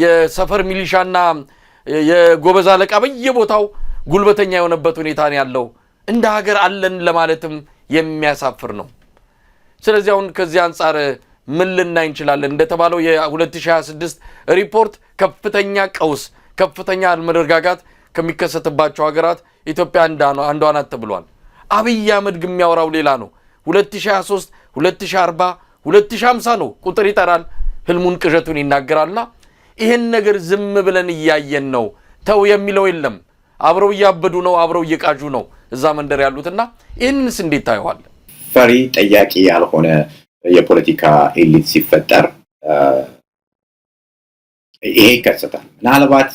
Speaker 1: የሰፈር ሚሊሻና የጎበዝ አለቃ በየቦታው ጉልበተኛ የሆነበት ሁኔታ ነው ያለው እንደ ሀገር አለን ለማለትም የሚያሳፍር ነው ስለዚህ አሁን ከዚህ አንፃር ምን ልናይ እንችላለን እንደተባለው የ2026 ሪፖርት ከፍተኛ ቀውስ ከፍተኛ አለመረጋጋት ከሚከሰትባቸው ሀገራት ኢትዮጵያ አንዷ ናት ተብሏል። አብይ አህመድ ግን የሚያወራው ሌላ ነው። 2023 2040 2050 ነው ቁጥር ይጠራል። ህልሙን ቅዠቱን ይናገራልና ይሄን ነገር ዝም ብለን እያየን ነው። ተው የሚለው የለም። አብረው እያበዱ ነው፣ አብረው እየቃጁ ነው እዛ መንደር ያሉትና ይሄንንስ እንዴት ታየዋል?
Speaker 2: ፈሪ ጠያቂ ያልሆነ የፖለቲካ ኤሊት ሲፈጠር ይሄ ይከሰታል። ምናልባት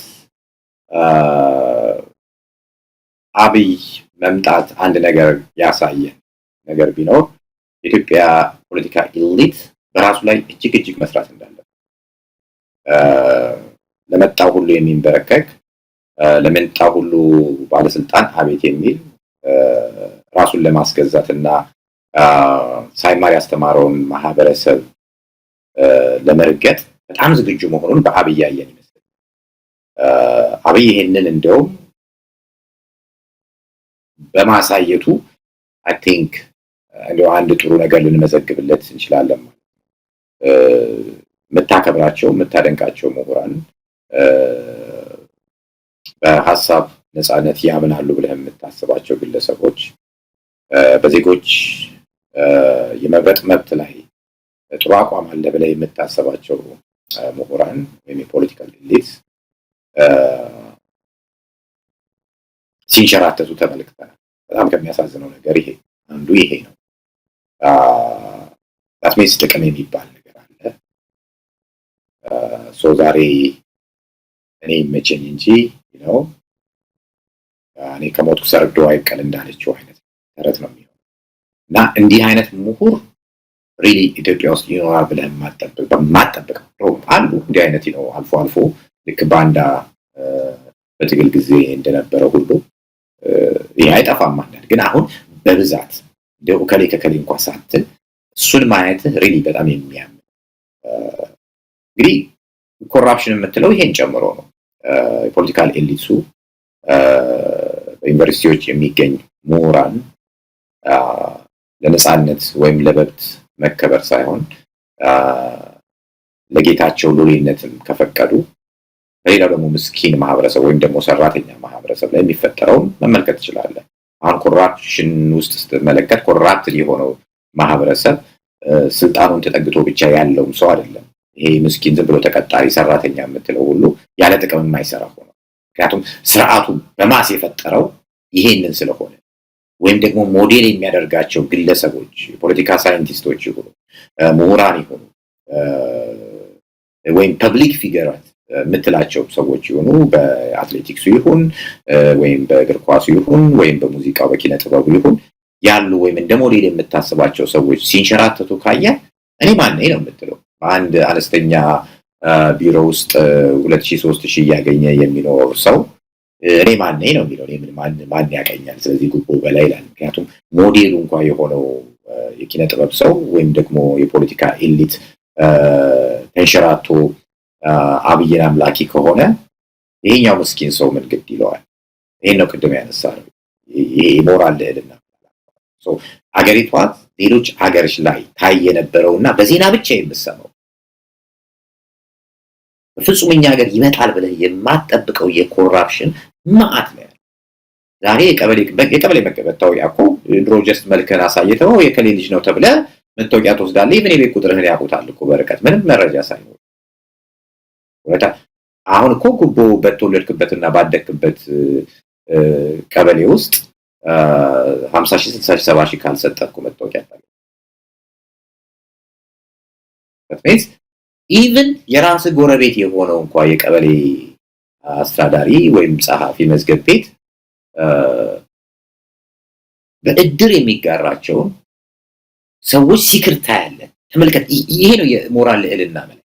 Speaker 2: አብይ መምጣት አንድ ነገር ያሳየን ነገር ቢኖር የኢትዮጵያ ፖለቲካ ኤሊት በራሱ ላይ እጅግ መስራት እንዳለ ለመጣው ሁሉ የሚንበረከክ ለመጣው ሁሉ ባለስልጣን አቤት የሚል ራሱን ለማስገዛትና ሳይማር ያስተማረውን ማህበረሰብ ለመርገጥ በጣም ዝግጁ መሆኑን በአብይ ያየን ይመስላል። አብይ ይሄንን እንደው በማሳየቱ አይ ቲንክ እንደው አንድ ጥሩ ነገር ልንመዘግብለት እንችላለን። መታከብራቸው መታደንቃቸው ምሁራን በሐሳብ ነፃነት ያምናሉ ብለህ የምታስባቸው ግለሰቦች በዜጎች የመብረጥ መብት ላይ ጥሩ አቋም አለ ብለህ የምታስባቸው ምሁራን ወይም የፖለቲካል ኤሊት ሲንሸራተቱ ተመልክተናል። በጣም ከሚያሳዝነው ነገር ይሄ አንዱ ይሄ ነው። አትሜስ ጥቅም የሚባል ነገር አለ። ዛሬ እኔ መቼኝ እንጂ ነው እኔ ከሞትኩ ሰርዶ አይቀል እንዳለችው አይነት ተረት ነው የሚሆነው እና እንዲህ አይነት ምሁር ሪሊ ኢትዮጵያ ውስጥ ይኖራል ብለህ ማጠብቀው አሉ። እንዲህ አይነት ነው አልፎ ልክ ባንዳ በትግል ጊዜ እንደነበረው ሁሉ ይሄ አይጠፋም ማለት ግን አሁን በብዛት እንደው ከሌ እንኳን ሳትል እሱን ማየት ሪሊ በጣም የሚያም እንግዲህ ኮራፕሽን የምትለው ይሄን ጨምሮ ነው። የፖለቲካል ኤሊቱ በዩኒቨርሲቲዎች የሚገኝ ምሁራን ለነጻነት ወይም ለመብት መከበር ሳይሆን ለጌታቸው ሎሌነትም ከፈቀዱ በሌላው ደግሞ ምስኪን ማህበረሰብ ወይም ደግሞ ሰራተኛ ማህበረሰብ ላይ የሚፈጠረውን መመልከት ትችላለህ። አሁን ኮራፕሽን ውስጥ ስትመለከት ኮራፕት የሆነው ማህበረሰብ ስልጣኑን ተጠግቶ ብቻ ያለውም ሰው አይደለም። ይሄ ምስኪን ዝም ብሎ ተቀጣሪ ሰራተኛ የምትለው ሁሉ ያለ ጥቅም የማይሰራ ሆኖ ምክንያቱም ስርዓቱ በማስ የፈጠረው ይሄንን ስለሆነ ወይም ደግሞ ሞዴል የሚያደርጋቸው ግለሰቦች የፖለቲካ ሳይንቲስቶች ይሁኑ ምሁራን ይሁኑ ወይም ፐብሊክ ፊገራት የምትላቸው ሰዎች ይሁኑ በአትሌቲክሱ ይሁን ወይም በእግር ኳሱ ይሁን ወይም በሙዚቃው በኪነ ጥበቡ ይሁን ያሉ ወይም እንደ ሞዴል የምታስባቸው ሰዎች ሲንሸራተቱ ካየ እኔ ማን ነኝ ነው የምትለው። አንድ አነስተኛ ቢሮ ውስጥ 2000-3000 ያገኘ የሚኖር ሰው እኔ ማን ነኝ ነው የሚለው። ማን ያቀኛል? ስለዚህ ጉቦ በላይ ይላል። ምክንያቱም ሞዴሉ እንኳን የሆነው የኪነ ጥበብ ሰው ወይም ደግሞ የፖለቲካ ኤሊት ተንሸራቶ አብይን አምላኪ ከሆነ ይሄኛው ምስኪን ሰው ምን ግድ ይለዋል? ይሄን ነው ቅድም ያነሳነው። ይሄ ሞራል ልዕልና አገሪቷ ሌሎች ሀገሮች ላይ ታይ የነበረውና በዜና ብቻ የምሰማው ፍጹም እኛ ሀገር ይመጣል ብለህ የማትጠብቀው የኮራፕሽን ማአት ነው። ዛሬ የቀበሌ መታወቂያ እኮ ድሮ ጀስት መልክህን አሳይተው የከሌ ልጅ ነው ተብለህ መታወቂያ ትወስዳለህ። ኢቭን የቤት ቁጥርህን ያውቁታል እኮ በርቀት ምንም መረጃ ሳይኖር። አሁን እኮ ጉቦ በተወለድክበትና ባደግክበት ቀበሌ ውስጥ 50,000 60,000 70,000 ካልሰጠህ እኮ መታወቂያ አታገኝም። ኢቭን የራስ ጎረቤት የሆነው እንኳን የቀበሌ አስተዳዳሪ ወይም ጸሐፊ መዝገብ ቤት በእድር የሚጋራቸው ሰዎች ሲክርታ ያለ ተመልከት። ይሄ ነው የሞራል ልዕልና ማለት።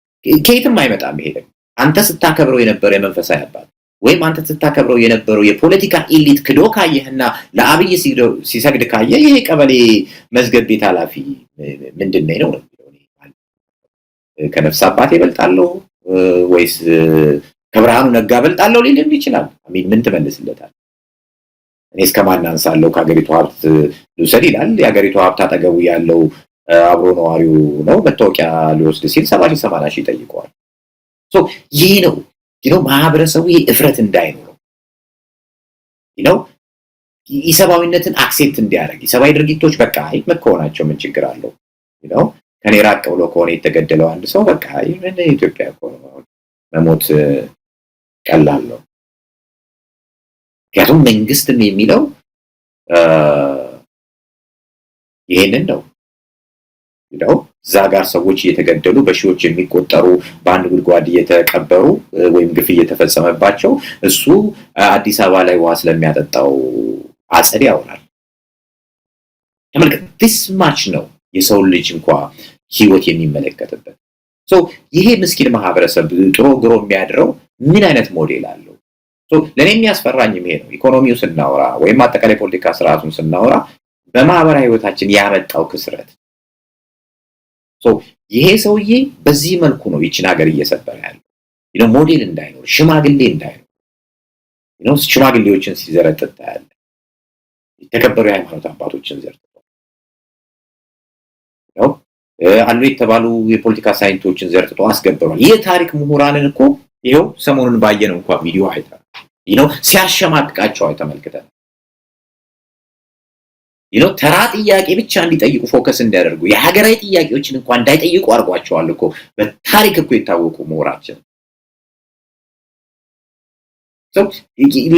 Speaker 2: ከየትም አይመጣም። ይሄ ደግሞ አንተ ስታከብረው የነበረው የመንፈሳዊ አባት ወይም አንተ ስታከብረው የነበረው የፖለቲካ ኤሊት ክዶ ካየህና ለአብይ ሲሰግድ ካየህ ይሄ ቀበሌ መዝገብ ቤት ኃላፊ ምንድነው ነው? ከነፍስ አባት ይበልጣለሁ ወይስ ከብርሃኑ ነጋ ይበልጣለሁ ሊል ይችላል። ምን ትመልስለታል? እኔ እስከማን አንሳለሁ ከሀገሪቱ ሀብት ልውሰድ ይላል። የሀገሪቱ ሀብት አጠገቡ ያለው አብሮ ነዋሪው ነው። መታወቂያ ሊወስድ ሲል 70,000-80,000 ይጠይቀዋል። ይሄ ነው ማህበረሰቡ እፍረት እንዳይኖረው ኢሰባዊነትን አክሴፕት እንዲያደርግ ኢሰባዊ ድርጊቶች በቃ መከወናቸው ምን ችግር አለው? ከኔ ራቅ ብሎ ከሆነ የተገደለው አንድ ሰው በቃ ምን ኢትዮጵያ መሞት ቀላል ነው። ምክንያቱም መንግስትም የሚለው ይሄንን ነው። እዛ ጋር ሰዎች እየተገደሉ በሺዎች የሚቆጠሩ በአንድ ጉድጓድ እየተቀበሩ ወይም ግፍ እየተፈጸመባቸው እሱ አዲስ አበባ ላይ ውሃ ስለሚያጠጣው አጸድ ያወራል። ተመልከት፣ this much ነው የሰው ልጅ እንኳን ህይወት የሚመለከትበት። ይሄ ምስኪን ማህበረሰብ ጥሮ ግሮ የሚያድረው ምን አይነት ሞዴል አለው? ለኔ የሚያስፈራኝም ይሄ ነው። ኢኮኖሚው ስናወራ ወይም አጠቃላይ ፖለቲካ ስርዓቱን ስናወራ በማህበራዊ ህይወታችን ያመጣው ክስረት ይሄ ሰውዬ በዚህ መልኩ ነው ይችን ሀገር እየሰበረ ያለው። ሞዴል እንዳይኖር፣ ሽማግሌ እንዳይኖር፣ ሽማግሌዎችን ሲዘረጥጥ ያለ የተከበሩ የሃይማኖት አባቶችን ዘርጥቷል። አሉ የተባሉ የፖለቲካ ሳይንቲስቶችን ዘርጥቶ አስገብሯል። የታሪክ ምሁራንን እኮ ይሄው ሰሞኑን ባየነው እንኳን ቪዲዮ አይተናል። ሲያሸማቅቃቸው አይተመልክተናል። ተራ ጥያቄ ብቻ እንዲጠይቁ ፎከስ እንዲያደርጉ የሀገራዊ ጥያቄዎችን እንኳን እንዳይጠይቁ አድርጓቸዋል እኮ በታሪክ እኮ የታወቁ ምሁራችን።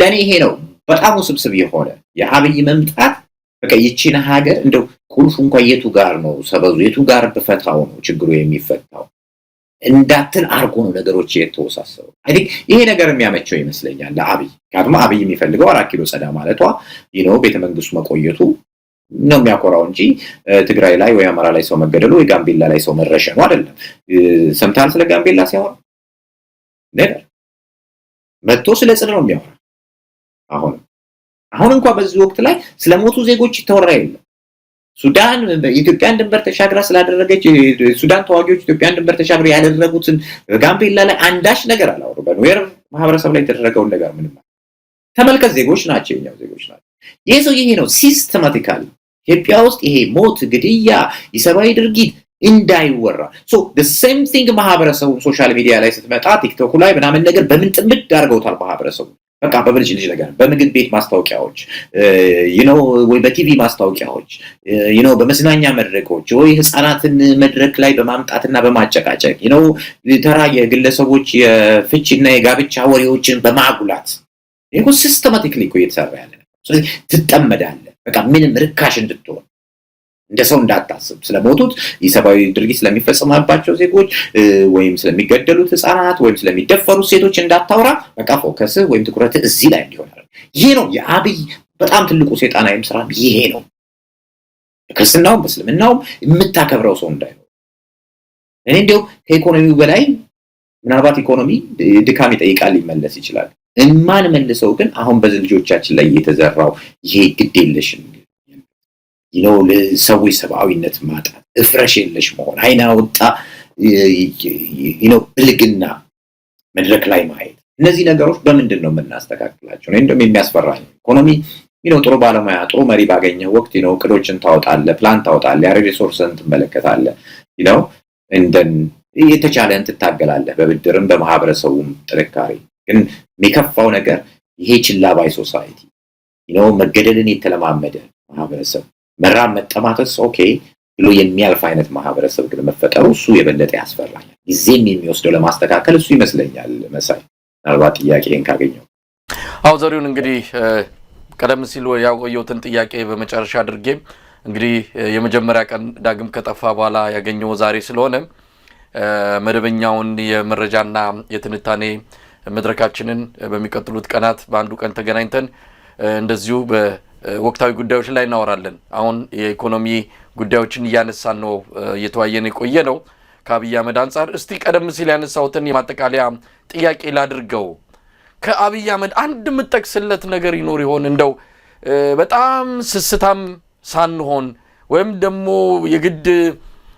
Speaker 2: ለኔ ይሄ ነው በጣም ውስብስብ የሆነ የአብይ መምጣት። በቃ ይቺን ሀገር እንደው ቁልፉ እንኳን የቱ ጋር ነው ሰበዙ፣ የቱ ጋር በፈታው ነው ችግሩ የሚፈታው እንዳትል አርጎ ነው ነገሮች የተወሳሰቡ። ይሄ ነገር የሚያመቸው ይመስለኛል ለአብይ። ምክንያቱም አብይ የሚፈልገው 4 ኪሎ ጸዳ ማለቷ ቤተ መንግስቱ መቆየቱ ነው የሚያኮራው እንጂ ትግራይ ላይ ወይ አማራ ላይ ሰው መገደሉ ወይ ጋምቤላ ላይ ሰው መረሸኑ አይደለም። ሰምታል ስለ ጋምቤላ ሲያወራ ነገር መጥቶ ስለ ጽድ ነው የሚያወራ። አሁን እንኳን በዚህ ወቅት ላይ ስለሞቱ ዜጎች ይተወራ የለም። ሱዳን ኢትዮጵያን ድንበር ተሻግራ ስላደረገች ሱዳን ተዋጊዎች ኢትዮጵያን ድንበር ተሻግራ ያደረጉትን ጋምቤላ ላይ አንዳች ነገር አላወሩ። በኑዌር ማህበረሰብ ላይ የተደረገውን ነገር ምንም ተመልከት። ዜጎች ናቸው፣ የኛው ዜጎች ናቸው። ይሄ ሰው ይሄ ነው ሲስተማቲካሊ ኢትዮጵያ ውስጥ ይሄ ሞት፣ ግድያ፣ ኢሰባዊ ድርጊት እንዳይወራ the same thing ማህበረሰቡ ሶሻል ሚዲያ ላይ ስትመጣ ቲክቶክ ላይ ምናምን ነገር በምን ጥምድ አድርገውታል ማህበረሰቡ። በቃ በብልጭ ልጅ ነገር በምግብ ቤት ማስታወቂያዎች ወይ በቲቪ ማስታወቂያዎች በመዝናኛ መድረኮች ወይ ህፃናትን መድረክ ላይ በማምጣትና በማጨቃጨቅ ተራ የግለሰቦች የፍቺና የጋብቻ ወሬዎችን በማጉላት ይሄ ሲስተማቲካሊ እኮ እየተሰራ ያለ ነው። ስለዚህ ትጠመዳለህ። በቃ ምንም ርካሽ እንድትሆን እንደ ሰው እንዳታስብ ስለሞቱት ኢሰባዊ ድርጊት ስለሚፈጸምባቸው ዜጎች ወይም ስለሚገደሉት ህፃናት ወይም ስለሚደፈሩት ሴቶች እንዳታወራ። በቃ ፎከስ ወይም ትኩረት እዚህ ላይ እንዲሆን ያደርጋል። ይሄ ነው የአብይ በጣም ትልቁ ሰይጣናዊም ስራ ይሄ ነው። ክርስትናውም በእስልምናውም የምታከብረው ሰው እንዳይኖር። እኔ እንደው ከኢኮኖሚው በላይ ምናልባት ኢኮኖሚ ድካም ይጠይቃል፣ ሊመለስ ይችላል። እማን መልሰው ግን አሁን በዚህ ልጆቻችን ላይ የተዘራው ይሄ ግዴለሽ ለሰዎች ሰብአዊነት ማጣት፣ እፍረሽ የለሽ መሆን፣ አይና ወጣ ብልግና መድረክ ላይ ማየት፣ እነዚህ ነገሮች በምንድን ነው የምናስተካክላቸው? እኔ እንደውም የሚያስፈራኝ ኢኮኖሚ ጥሩ ባለሙያ ጥሩ መሪ ባገኘው ወቅት እቅዶችን ታወጣለህ፣ ፕላን ታወጣለህ፣ ሪሶርስን ትመለከታለህ፣ እንደን የተቻለን ትታገላለህ፣ በብድርም በማህበረሰቡም ጥንካሬ። ግን የሚከፋው ነገር ይሄ ችላ ባይ ሶሳይቲ መገደልን የተለማመደ ማህበረሰብ መራብ መጠማተስ ኦኬ ብሎ የሚያልፍ አይነት ማህበረሰብ ግን መፈጠሩ እሱ የበለጠ ያስፈራኛል። ጊዜም የሚወስደው ለማስተካከል እሱ ይመስለኛል። መሳይ ምናልባት ጥያቄን ካገኘው
Speaker 1: ዘሪሁን እንግዲህ ቀደም ሲል ያቆየሁትን ጥያቄ በመጨረሻ አድርጌ እንግዲህ የመጀመሪያ ቀን ዳግም ከጠፋ በኋላ ያገኘው ዛሬ ስለሆነ መደበኛውን የመረጃና የትንታኔ መድረካችንን በሚቀጥሉት ቀናት በአንዱ ቀን ተገናኝተን እንደዚሁ በወቅታዊ ጉዳዮች ላይ እናወራለን። አሁን የኢኮኖሚ ጉዳዮችን እያነሳን ነው እየተወያየን የቆየ ነው ከአብይ አህመድ አንፃር። እስቲ ቀደም ሲል ያነሳሁትን የማጠቃለያ ጥያቄ ላድርገው። ከአብይ አህመድ አንድ የምጠቅስለት ነገር ይኖር ይሆን? እንደው በጣም ስስታም ሳንሆን ወይም ደግሞ የግድ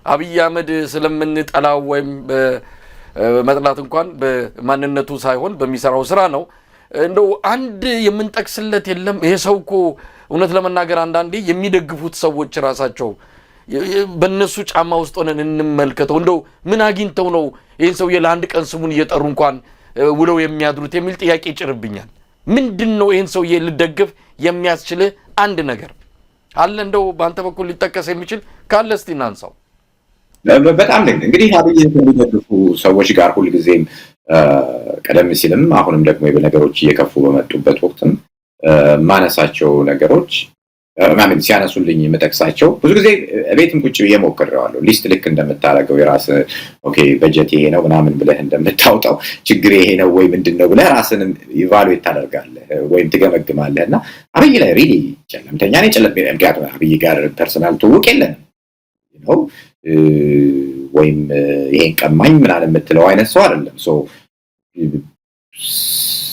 Speaker 1: አብይ አህመድ ስለምንጠላው ወይም በመጥላት እንኳን በማንነቱ ሳይሆን በሚሰራው ስራ ነው። እንደው አንድ የምንጠቅስለት የለም? ይሄ ሰው እኮ እውነት ለመናገር አንዳንዴ የሚደግፉት ሰዎች ራሳቸው በእነሱ ጫማ ውስጥ ሆነን እንመልከተው። እንደው ምን አግኝተው ነው ይህን ሰውዬ ለአንድ ቀን ስሙን እየጠሩ እንኳን ውለው የሚያድሩት የሚል ጥያቄ ይጭርብኛል። ምንድነው ይሄን ሰውዬ ልደግፍ የሚያስችል አንድ ነገር አለ? እንደው በአንተ በኩል ሊጠቀስ የሚችል ካለ እስቲ እናንሳው።
Speaker 2: በጣም እንግዲህ አብይን ከሚደግፉ ሰዎች ጋር ሁልጊዜም ቀደም ሲልም አሁንም ደግሞ የነገሮች እየከፉ በመጡበት ወቅትም ማነሳቸው ነገሮች ማምን ሲያነሱልኝ የምጠቅሳቸው ብዙ ጊዜ ቤትም ቁጭ ብዬ ሞክሬዋለሁ። ሊስት ልክ እንደምታረገው የራስ ኦኬ በጀት ይሄ ነው ምናምን ብለህ እንደምታውጣው ችግር ይሄ ነው ወይ ምንድነው ብለህ ራስን ኢቫሉዌት ታደርጋለህ ወይም ትገመግማለህና አብይ ላይ ሪሊ ጨለምተኛ ነኝ። ምክንያቱም አብይ ጋር ፐርሰናል ትውውቅ የለንም ነው ወይም ይሄን ቀማኝ ምናምን የምትለው አይነት ሰው አይደለም። ሶ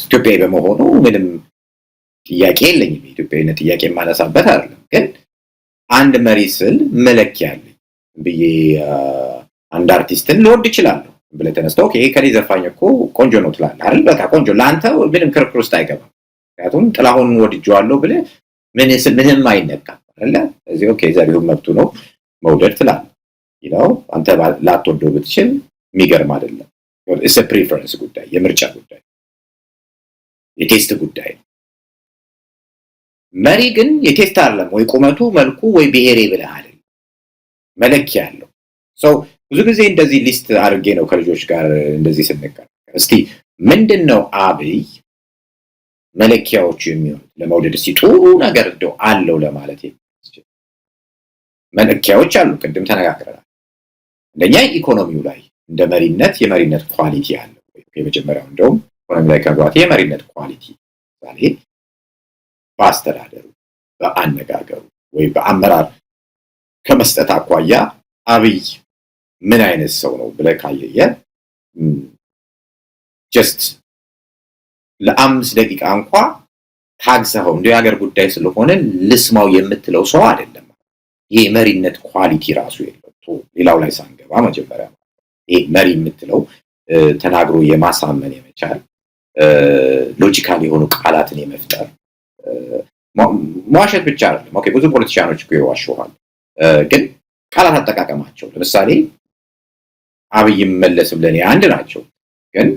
Speaker 2: ኢትዮጵያዊ በመሆኑ ምንም ጥያቄ የለኝም። ኢትዮጵያዊነት ጥያቄ የማነሳበት አይደለም። ግን አንድ መሪ ስል መለኪያ አለኝ ብዬ አንድ አርቲስትን ልወድ እችላለሁ ብለህ ተነስተው ኦኬ ከኔ ዘፋኝ እኮ ቆንጆ ነው ትላለህ አይደል? በቃ ቆንጆ ለአንተ ምንም ክርክር ውስጥ አይገባም። ምክንያቱም ጥላሁን ወድጄዋለሁ ብለህ ምንም አይነካም አይደል? እዚህ ኦኬ ዘሪሁን መብቱ ነው መውደድ ትላለህ። ይለው አንተ ላትወደው ብትችል የሚገርም አይደለም። it's a preference ጉዳይ፣ የምርጫ ጉዳይ፣ የቴስት ጉዳይ። መሪ ግን የቴስት አይደለም ወይ ቁመቱ መልኩ ወይ ብሔሬ ብለህ አይደል መለኪያ ያለው ሰው። ብዙ ጊዜ እንደዚህ ሊስት አድርጌ ነው ከልጆች ጋር እንደዚህ ስንቀር እስቲ ምንድነው አብይ መለኪያዎቹ የሚሆኑት ለመውደድ እስቲ ጥሩ ነገር እንደው አለው ለማለት ይችላል። መለኪያዎች አሉ፣ ቅድም ተነጋግረናል። እንደኛ ኢኮኖሚው ላይ እንደ መሪነት የመሪነት ኳሊቲ አለው። የመጀመሪያው እንደውም ኢኮኖሚ ላይ ከጓት የመሪነት ኳሊቲ ዛሬ በአስተዳደሩ በአነጋገሩ ወይ በአመራር ከመስጠት አኳያ አብይ ምን አይነት ሰው ነው ብለህ ካየየ ጀስት ለአምስት ደቂቃ እንኳን ታግሰው እንደ የሀገር ጉዳይ ስለሆነ ልስማው የምትለው ሰው አይደለም። ይሄ መሪነት ኳሊቲ ራሱ የለው። ሌላው ላይ ሳንገባ መጀመሪያ ይሄ መሪ የምትለው ተናግሮ የማሳመን የመቻል ሎጂካል የሆኑ ቃላትን የመፍጠር መዋሸት ብቻ አይደለም። ኦኬ ብዙ ፖለቲሻኖች እኮ ይዋሹሃል፣ ግን ቃላት አጠቃቀማቸው ለምሳሌ አብይም መለስም ለኔ አንድ ናቸው። ግን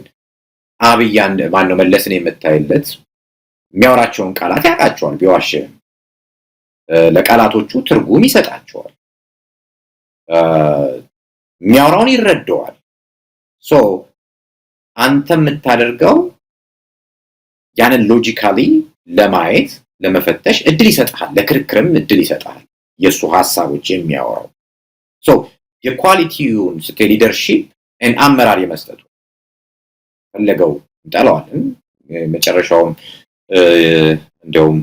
Speaker 2: አብይ አንድ ማን ነው መለስን የምታይለት የሚያወራቸውን ቃላት ያውቃቸዋል። ቢዋሽም ለቃላቶቹ ትርጉም ይሰጣቸዋል፣ የሚያወራውን ይረዳዋል። ሶ አንተ የምታደርገው ያንን ሎጂካሊ ለማየት ለመፈተሽ እድል ይሰጣል፣ ለክርክርም እድል ይሰጣል። የሱ ሐሳቦች የሚያወራው ሶ የኳሊቲውን ስቴ ሊደርሺፕ እና አመራር የመስጠቱ ፈለገው እንጠላዋለን። መጨረሻውም እንደውም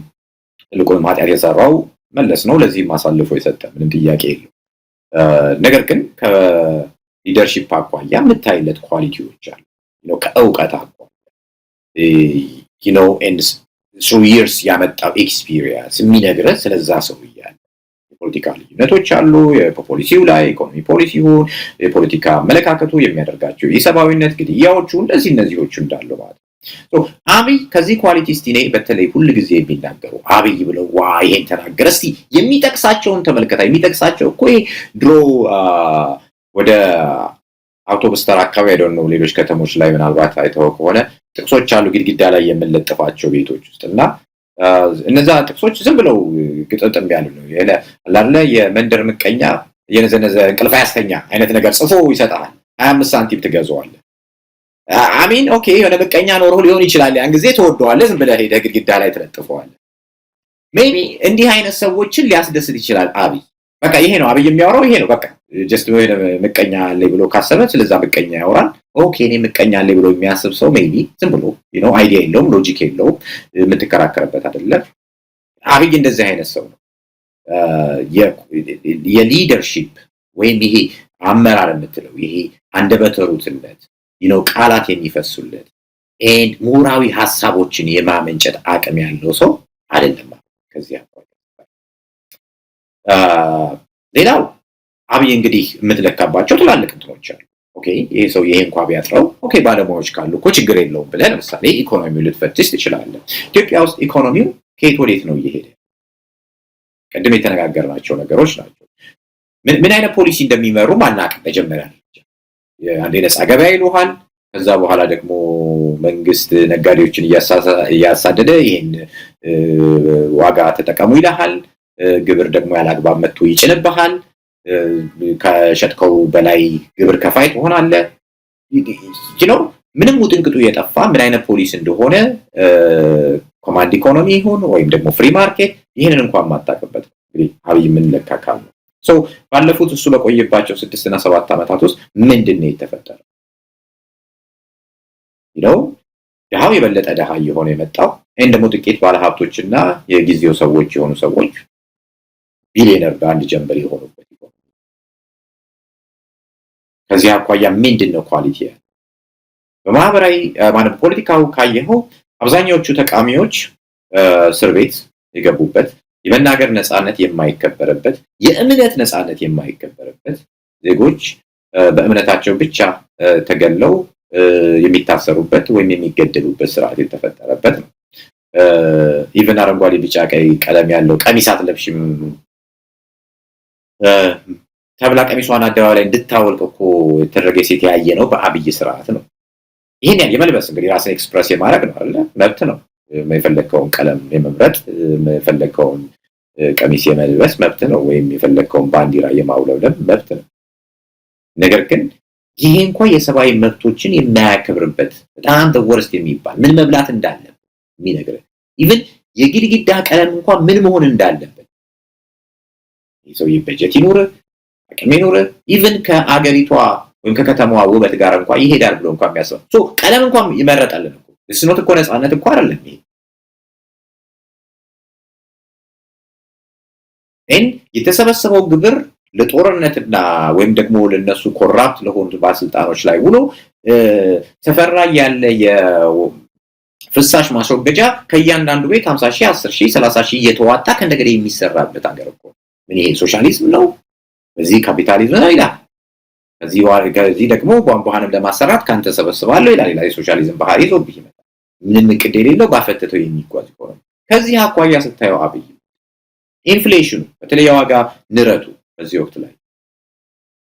Speaker 2: ልቆም ኃጢአት የሰራው መለስ ነው። ለዚህም አሳልፎ የሰጠ ምንም ጥያቄ የለው። ነገር ግን ከሊደርሺፕ አኳያ የምታይለት ኳሊቲዎች አሉ። ከእውቀት አኳያ and through years ያመጣው ኤክስፒሪየንስ የሚነግረን ስለዛ ሰው ይያል የፖለቲካ ልዩነቶች አሉ። የፖሊሲው ላይ ኢኮኖሚ ፖሊሲው የፖለቲካ አመለካከቱ የሚያደርጋቸው የሰብአዊነት ግድያዎቹ እነዚህዎቹ እንዳሉ ማለት ነው። አብይ ከዚህ ኳሊቲ እስቲ ነኝ በተለይ ሁሉ ጊዜ የሚናገሩ አብይ ብለው ይሄን ተናገረ እስቲ የሚጠቅሳቸውን ተመልከታ። የሚጠቅሳቸው እኮ ድሮ ወደ አውቶቡስ ተራ አካባቢ አይደለም ነው ሌሎች ከተሞች ላይ ምናልባት አይተው ከሆነ ጥቅሶች አሉ ግድግዳ ላይ የምንለጥፋቸው ቤቶች ውስጥና እነዛ ጥቅሶች ዝም ብለው ግጥጥም ያሉ ነው ያለ የመንደር ምቀኛ የነዘነዘ እንቅልፍ ያስተኛ አይነት ነገር ጽፎ ይሰጣል። 25 ሳንቲም ትገዛዋለህ። አሚን ኦኬ የሆነ ምቀኛ ኖሮ ሊሆን ይችላል። ያን ጊዜ ተወደዋለህ፣ ዝም ብለህ ሄደህ ግድግዳ ላይ ተለጥፈዋለህ። ሜቢ እንዲህ አይነት ሰዎችን ሊያስደስት ይችላል አብይ። በቃ ይሄ ነው አብይ የሚያወራው ይሄ ነው በቃ ጀስት ወይ ምቀኛ አለ ብሎ ካሰበ ስለዛ ምቀኛ ያወራል። ኦኬ እኔ ምቀኛ አለ ብሎ የሚያስብ ሰው ሜቢ ዝም ብሎ አይዲያ የለውም፣ ሎጂክ የለውም፣ የምትከራከርበት አይደለም። አብይ እንደዚህ አይነት ሰው ነው። የሊደርሺፕ ወይም ይሄ አመራር የምትለው ይሄ አንደበተ ርቱዕነት ቃላት የሚፈሱለት and ምሁራዊ ሐሳቦችን የማመንጨት አቅም ያለው ሰው አይደለም ከዚህ አቋም። ሌላው አብይ እንግዲህ የምትለካባቸው ትላልቅ እንትኖች አሉ። ኦኬ ይሄ ሰው ይሄ እንኳን ቢያጥረው ኦኬ ባለሙያዎች ካሉ እኮ ችግር የለውም ብለህ ለምሳሌ ኢኮኖሚው ልትፈትሽ ትችላለህ። ኢትዮጵያ ውስጥ ኢኮኖሚው ከየት ወዴት ነው እየሄደ? ቀደም የተነጋገርናቸው ነገሮች ናቸው። ምን አይነት ፖሊሲ እንደሚመሩ ማናቅ መጀመሪያ አንዴ ነፃ ገበያ ይሉሃል፣ ከዛ በኋላ ደግሞ መንግስት ነጋዴዎችን እያሳደደ ይሄን ዋጋ ተጠቀሙ ይላል ግብር ደግሞ ያላግባብ መጥቶ ይጭንብሃል ከሸጥከው በላይ ግብር ከፋይ ትሆናለህ ምንም ውጥንቅጡ የጠፋ ምን አይነት ፖሊሲ እንደሆነ ኮማንድ ኢኮኖሚ ይሁን ወይም ደግሞ ፍሪ ማርኬት ይሄንን እንኳን ማጣቀበት እንግዲህ አብይ ምን ለካካል ሶ ባለፉት እሱ በቆየባቸው 6 እና 7 አመታት ውስጥ ምንድነው የተፈጠረው ደሃው የበለጠ ደሃ የሆነ የመጣው ይሄን ደግሞ ጥቂት ባለ ሀብቶችና የጊዜው ሰዎች የሆኑ ሰዎች ቢሊየነር ባንድ ጀምበር የሆኑበት ከዚህ አኳያ ምንድነው ኳሊቲ በማህበራዊ ማለት ፖለቲካው ካየኸው አብዛኛዎቹ ተቃዋሚዎች እስር ቤት የገቡበት የመናገር ነፃነት የማይከበረበት የእምነት ነፃነት የማይከበረበት ዜጎች በእምነታቸው ብቻ ተገለው የሚታሰሩበት ወይም የሚገደሉበት ስርዓት የተፈጠረበት ነው ኢቭን አረንጓዴ ቢጫ ቀይ ቀለም ያለው ቀሚሳት ለብሽም ተብላ ቀሚሷን አደባባይ ላይ እንድታወልቅ እኮ የተደረገ ሴት ያየ ነው በአብይ ስርዓት ነው ይሄን የመልበስ እንግዲህ ራስን ኤክስፕረስ የማድረግ ነው አይደል መብት ነው የፈለከውን ቀለም የመምረጥ የፈለከውን ቀሚስ የመልበስ መብት ነው ወይም የፈለከውን ባንዲራ የማውለብለብ መብት ነው ነገር ግን ይሄ እንኳን የሰብአዊ መብቶችን የማያከብርበት በጣም በወርስት የሚባል ምን መብላት እንዳለበት የሚነግረን ኢቭን የግድግዳ ቀለም እንኳን ምን መሆን እንዳለበት ይሄው የበጀት ይኖር አቅም ይኖር ኢቭን ከአገሪቷ ወይም ከከተማዋ ውበት ጋር እንኳን ይሄዳል ብሎ እንኳን የሚያስብ ሶ ቀለም እንኳን ይመረጣል እኮ እስኖት እኮ ነፃነት እኮ አይደለም ይሄ የተሰበሰበው ግብር ለጦርነትና ወይም ደግሞ ለነሱ ኮራፕት ለሆኑ ባለስልጣኖች ላይ ውሎ ተፈራ ያለ የፍሳሽ ማስወገጃ ከያንዳንዱ ቤት 50,000 10,000 30,000 እየተዋጣ ከእንደገና የሚሰራበት ሀገር እኮ ምን ይሄ ሶሻሊዝም ነው በዚህ ካፒታሊዝም ነው ይላል ከዚህ ደግሞ ቧንቧንም ለማሰራት ካንተ ሰበስባለሁ ይላል የሶሻሊዝም ባህሪ ይዞብህ ይመጣል ምንም ቅድ የሌለው ባፈተተው የሚጓዝ ይሆናል ከዚህ አኳያ ስታየው አብይ ኢንፍሌሽኑ በተለይ ዋጋ ንረቱ በዚህ ወቅት ላይ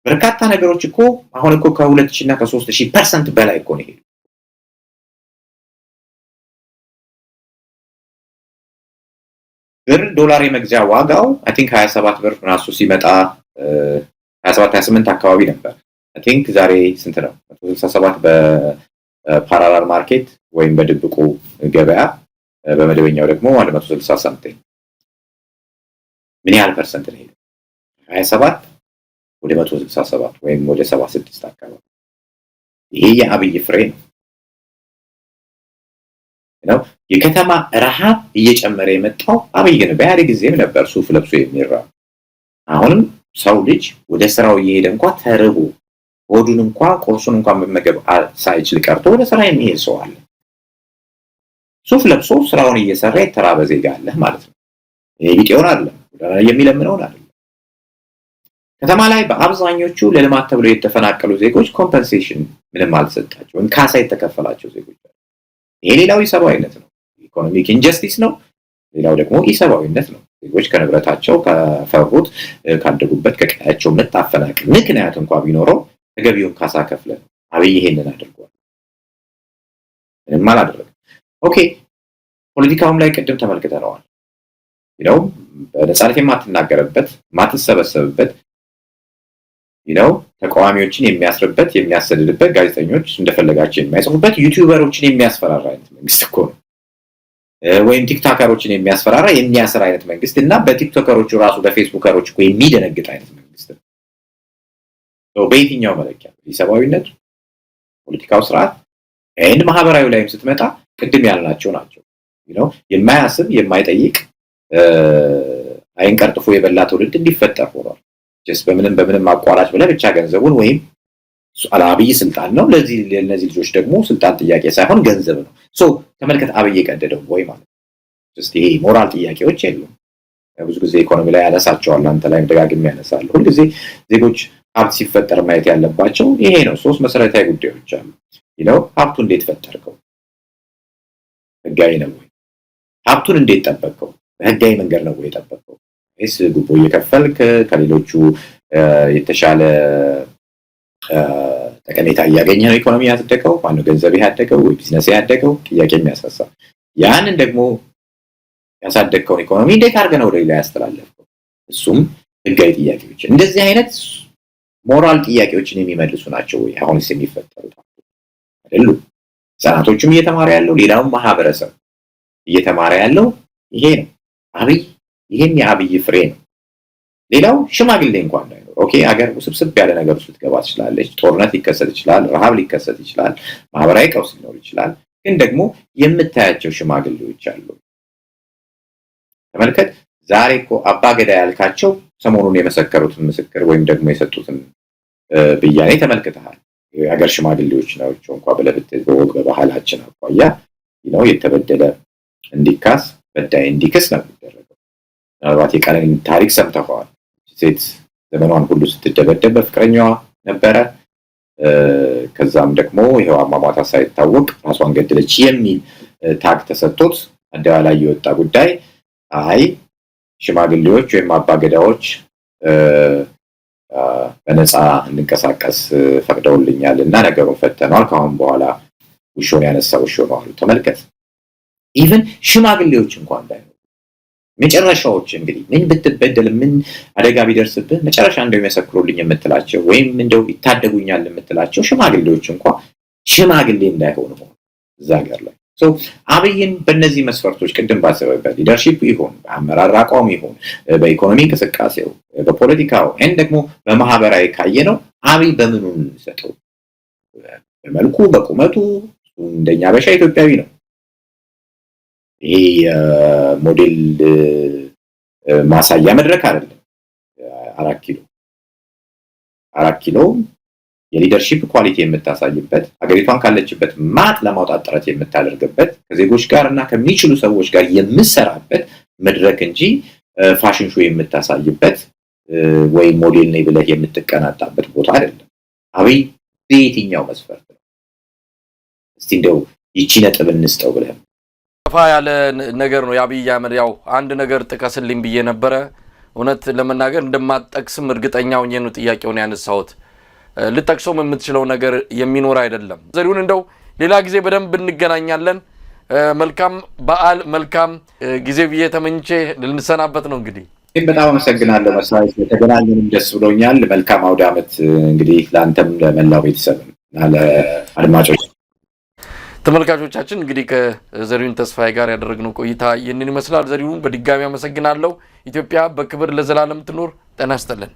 Speaker 2: በርካታ ነገሮች እኮ አሁን እኮ ከ2000 እና ከ3000% በላይ እኮ ነው ብር ዶላር የመግዣ ዋጋው አይ ቲንክ 27 ብር ራሱ ሲመጣ 27 28 አካባቢ ነበር አይ ቲንክ ዛሬ ስንት ነው 167 በፓራላል ማርኬት ወይም በድብቁ ገበያ በመደበኛው ደግሞ 160 ሳንቲም ምን ያህል ፐርሰንት ነው 27 ወደ 167 ወይም ወደ 76 አካባቢ ይሄ የአብይ ፍሬ ነው የከተማ ረሃብ እየጨመረ የመጣው አብይ ግን በኢህአዴግ ጊዜም ነበር ሱፍ ለብሶ የሚራው አሁንም ሰው ልጅ ወደ ስራው እየሄደ እንኳን ተርቦ ሆዱን እንኳን ቁርሱን እንኳን መመገብ ሳይችል ቀርቶ ወደ ስራ የሚሄድ ሰው አለ ሱፍ ለብሶ ስራውን እየሰራ የተራበ ዜጋ አለ ማለት ነው ይሄ ቢጤውን አለ ወደና የሚለምነው አይደለም ከተማ ላይ በአብዛኞቹ ለልማት ተብለው የተፈናቀሉ ዜጎች ኮምፐንሴሽን ምንም አልተሰጣቸውም ካሳ የተከፈላቸው ዜጎች ይሄ ሌላው ኢሰብአዊነት ነው ኢኮኖሚክ ኢንጀስቲስ ነው ሌላው ደግሞ ኢሰብአዊነት ነው ዜጎች ከንብረታቸው ከፈሩት ካደጉበት ከቀያቸው መታፈናቅ ምክንያት እንኳን ቢኖረው ተገቢውን ካሳ ከፍለን አብይ ይሄንን አድርጓል ምንም አላደረገም ኦኬ ፖለቲካውም ላይ ቀደም ተመልክተናል በነፃነት የማትናገርበት ማትሰበሰብበት ተቃዋሚዎችን የሚያስርበት የሚያሰድድበት ጋዜጠኞች እንደፈለጋቸው የሚያጽፉበት ዩቲዩበሮችን የሚያስፈራራ አይነት መንግስት እኮ ነው ወይም ቲክቶከሮችን የሚያስፈራራ የሚያስር አይነት መንግስት እና በቲክቶከሮቹ ራሱ በፌስቡከሮች እኮ የሚደነግጥ አይነት መንግስት ነው በየትኛው መለኪያ የሰብአዊነት ፖለቲካው ስርዓት እና ማህበራዊ ላይም ስትመጣ ቅድም ያልናቸው ናቸው የማያስብ የማይጠይቅ አይንቀርጥፎ የበላ ትውልድ እንዲፈጠር ሆኗል በምንም አቋራጭ ብለ ብቻ ገንዘቡን ወይም አብይ ስልጣን ነው ለዚህ ልጆች ደግሞ ስልጣን ጥያቄ ሳይሆን ገንዘብ ነው ተመልከት አብይ ቀደደው ወይ ማለት ይሄ ሞራል ጥያቄዎች የሉም ብዙ ጊዜ ኢኮኖሚ ላይ ያነሳቸዋል አንተ ላይ ደጋግሜ ያነሳሉ ሁሉ ጊዜ ዜጎች ሀብት ሲፈጠር ማየት ያለባቸው ይሄ ነው ሶስት መሰረታዊ ጉዳዮች አሉ ሀብቱ እንዴት ፈጠርከው ህጋዊ ነው ወይ ሀብቱን እንዴት ጠበቀው በህጋዊ መንገድ ነው ወይ ጠበቀው እስ ጉቦ እየከፈልክ ከሌሎቹ የተሻለ ጠቀሜታ እያገኘ ነው ኢኮኖሚ ያደገው ማነው ገንዘብ ያደገው ወይ ቢዝነስ ያደገው ጥያቄ የሚያስነሳ ያንን ደግሞ ያሳደገውን ኢኮኖሚ እንዴት አድርገን ነው ወደ ሌላ ያስተላለፈው እሱም ህጋዊ ጥያቄዎች እንደዚህ አይነት ሞራል ጥያቄዎችን የሚመልሱ ናቸው ወይ አሁንስ የሚፈጠሩት አይደሉ ህፃናቶቹም እየተማረ ያለው ሌላውም ማህበረሰብ እየተማረ ያለው ይሄ ነው አብይ ይሄም የአብይ ፍሬ ነው ሌላው ሽማግሌ እንኳን እንዳይኖር ኦኬ አገር ውስብስብ ያለ ነገር ውስጥ ገባ ትችላለች ጦርነት ሊከሰት ይችላል ረሃብ ሊከሰት ይችላል ማህበራዊ ቀውስ ሊኖር ይችላል ግን ደግሞ የምታያቸው ሽማግሌዎች አሉ ተመልከት ዛሬ እኮ አባገዳ ያልካቸው ሰሞኑን የመሰከሩትን ምስክር ወይም ደግሞ የሰጡትን ብያኔ ተመልክተሃል የሀገር ሽማግሌዎች ናቸው እንኳን በለብት በባህላችን አቋያ ነው የተበደለ እንዲካስ በዳይ እንዲክስ ነው የሚደረገው ምናልባት የቀነኒን ታሪክ ሰምተዋል ሴት ዘመኗን ሁሉ ስትደበደብ በፍቅረኛዋ ነበረ ከዛም ደግሞ ይሄው አሟሟታ ሳይታወቅ ራሷን ገደለች የሚል ታግ ተሰጥቶት አደባባይ የወጣ ጉዳይ አይ ሽማግሌዎች ወይም አባገዳዎች በነፃ እንንቀሳቀስ ፈቅደውልኛልና ነገሩን ፈተናል ካሁን በኋላ ውሾን ያነሳው ውሾ ነው አሉ ተመልከት ኢቭን ሽማግሌዎች እንኳን እንዳይኖሩ መጨረሻዎች እንግዲህ ምን ብትበደል ምን አደጋ ቢደርስብህ መጨረሻ እንደው የሚያሰክሩልኝ የምትላቸው ወይም እንደው ይታደጉኛል የምትላቸው ሽማግሌዎች እንኳን ሽማግሌ እንዳይሆኑ እዛ ጋር ላይ ሶ አብይን በእነዚህ መስፈርቶች ቅድም ባሰበበት ሊደርሺፕ ይሁን አመራር አቋም ይሁን በኢኮኖሚ እንቅስቃሴው በፖለቲካው እና ደግሞ በማህበራዊ ካየነው አብይ በምኑ ሰጠው በመልኩ በቁመቱ እንደኛ በሻ ኢትዮጵያዊ ነው ይሄ ሞዴል ማሳያ መድረክ አይደለም 4 ኪሎ የሊደርሺፕ ኳሊቲ የምታሳይበት ሀገሪቷን ካለችበት ማጥ ለማውጣት ጥረት የምታደርግበት ከዜጎች ጋርና ከሚችሉ ሰዎች ጋር የምሰራበት መድረክ እንጂ ፋሽን ሾው የምታሳይበት ወይ ሞዴል ነኝ ብለህ የምትቀናጣበት ቦታ አይደለም አብይ በየትኛው መስፈርት ነው እስቲ እንደው ይቺ ነጥብ እንስጠው ብለህ
Speaker 1: ፋ ያለ ነገር ነው የአብይ አህመድ ያው አንድ ነገር ጥቀስልኝ ብዬ ነበር እውነት ለመናገር እንደማጠቅስም እርግጠኛው ነው ጥያቄውን ያነሳሁት ልጠቅሶም የምትችለው ነገር የሚኖር አይደለም ዘሪሁን እንደው ሌላ ጊዜ በደንብ እንገናኛለን መልካም በዓል መልካም ጊዜ ብዬ ተመኝቼ ልንሰናበት ነው እንግዲህ
Speaker 2: በጣም አመሰግናለሁ መሳይ ተገናኘንም ደስ ብሎኛል መልካም አውደ ዓመት እንግዲህ ላንተም ለመላው ቤተሰብና ለአድማጮች
Speaker 1: ተመልካቾቻችን እንግዲህ ከዘሪሁን ተስፋዬ ጋር ያደረግነው ቆይታ ይህንን ይመስላል ዘሪሁን በድጋሚ አመሰግናለሁ ኢትዮጵያ በክብር ለዘላለም ትኖር ጤና ይስጥልን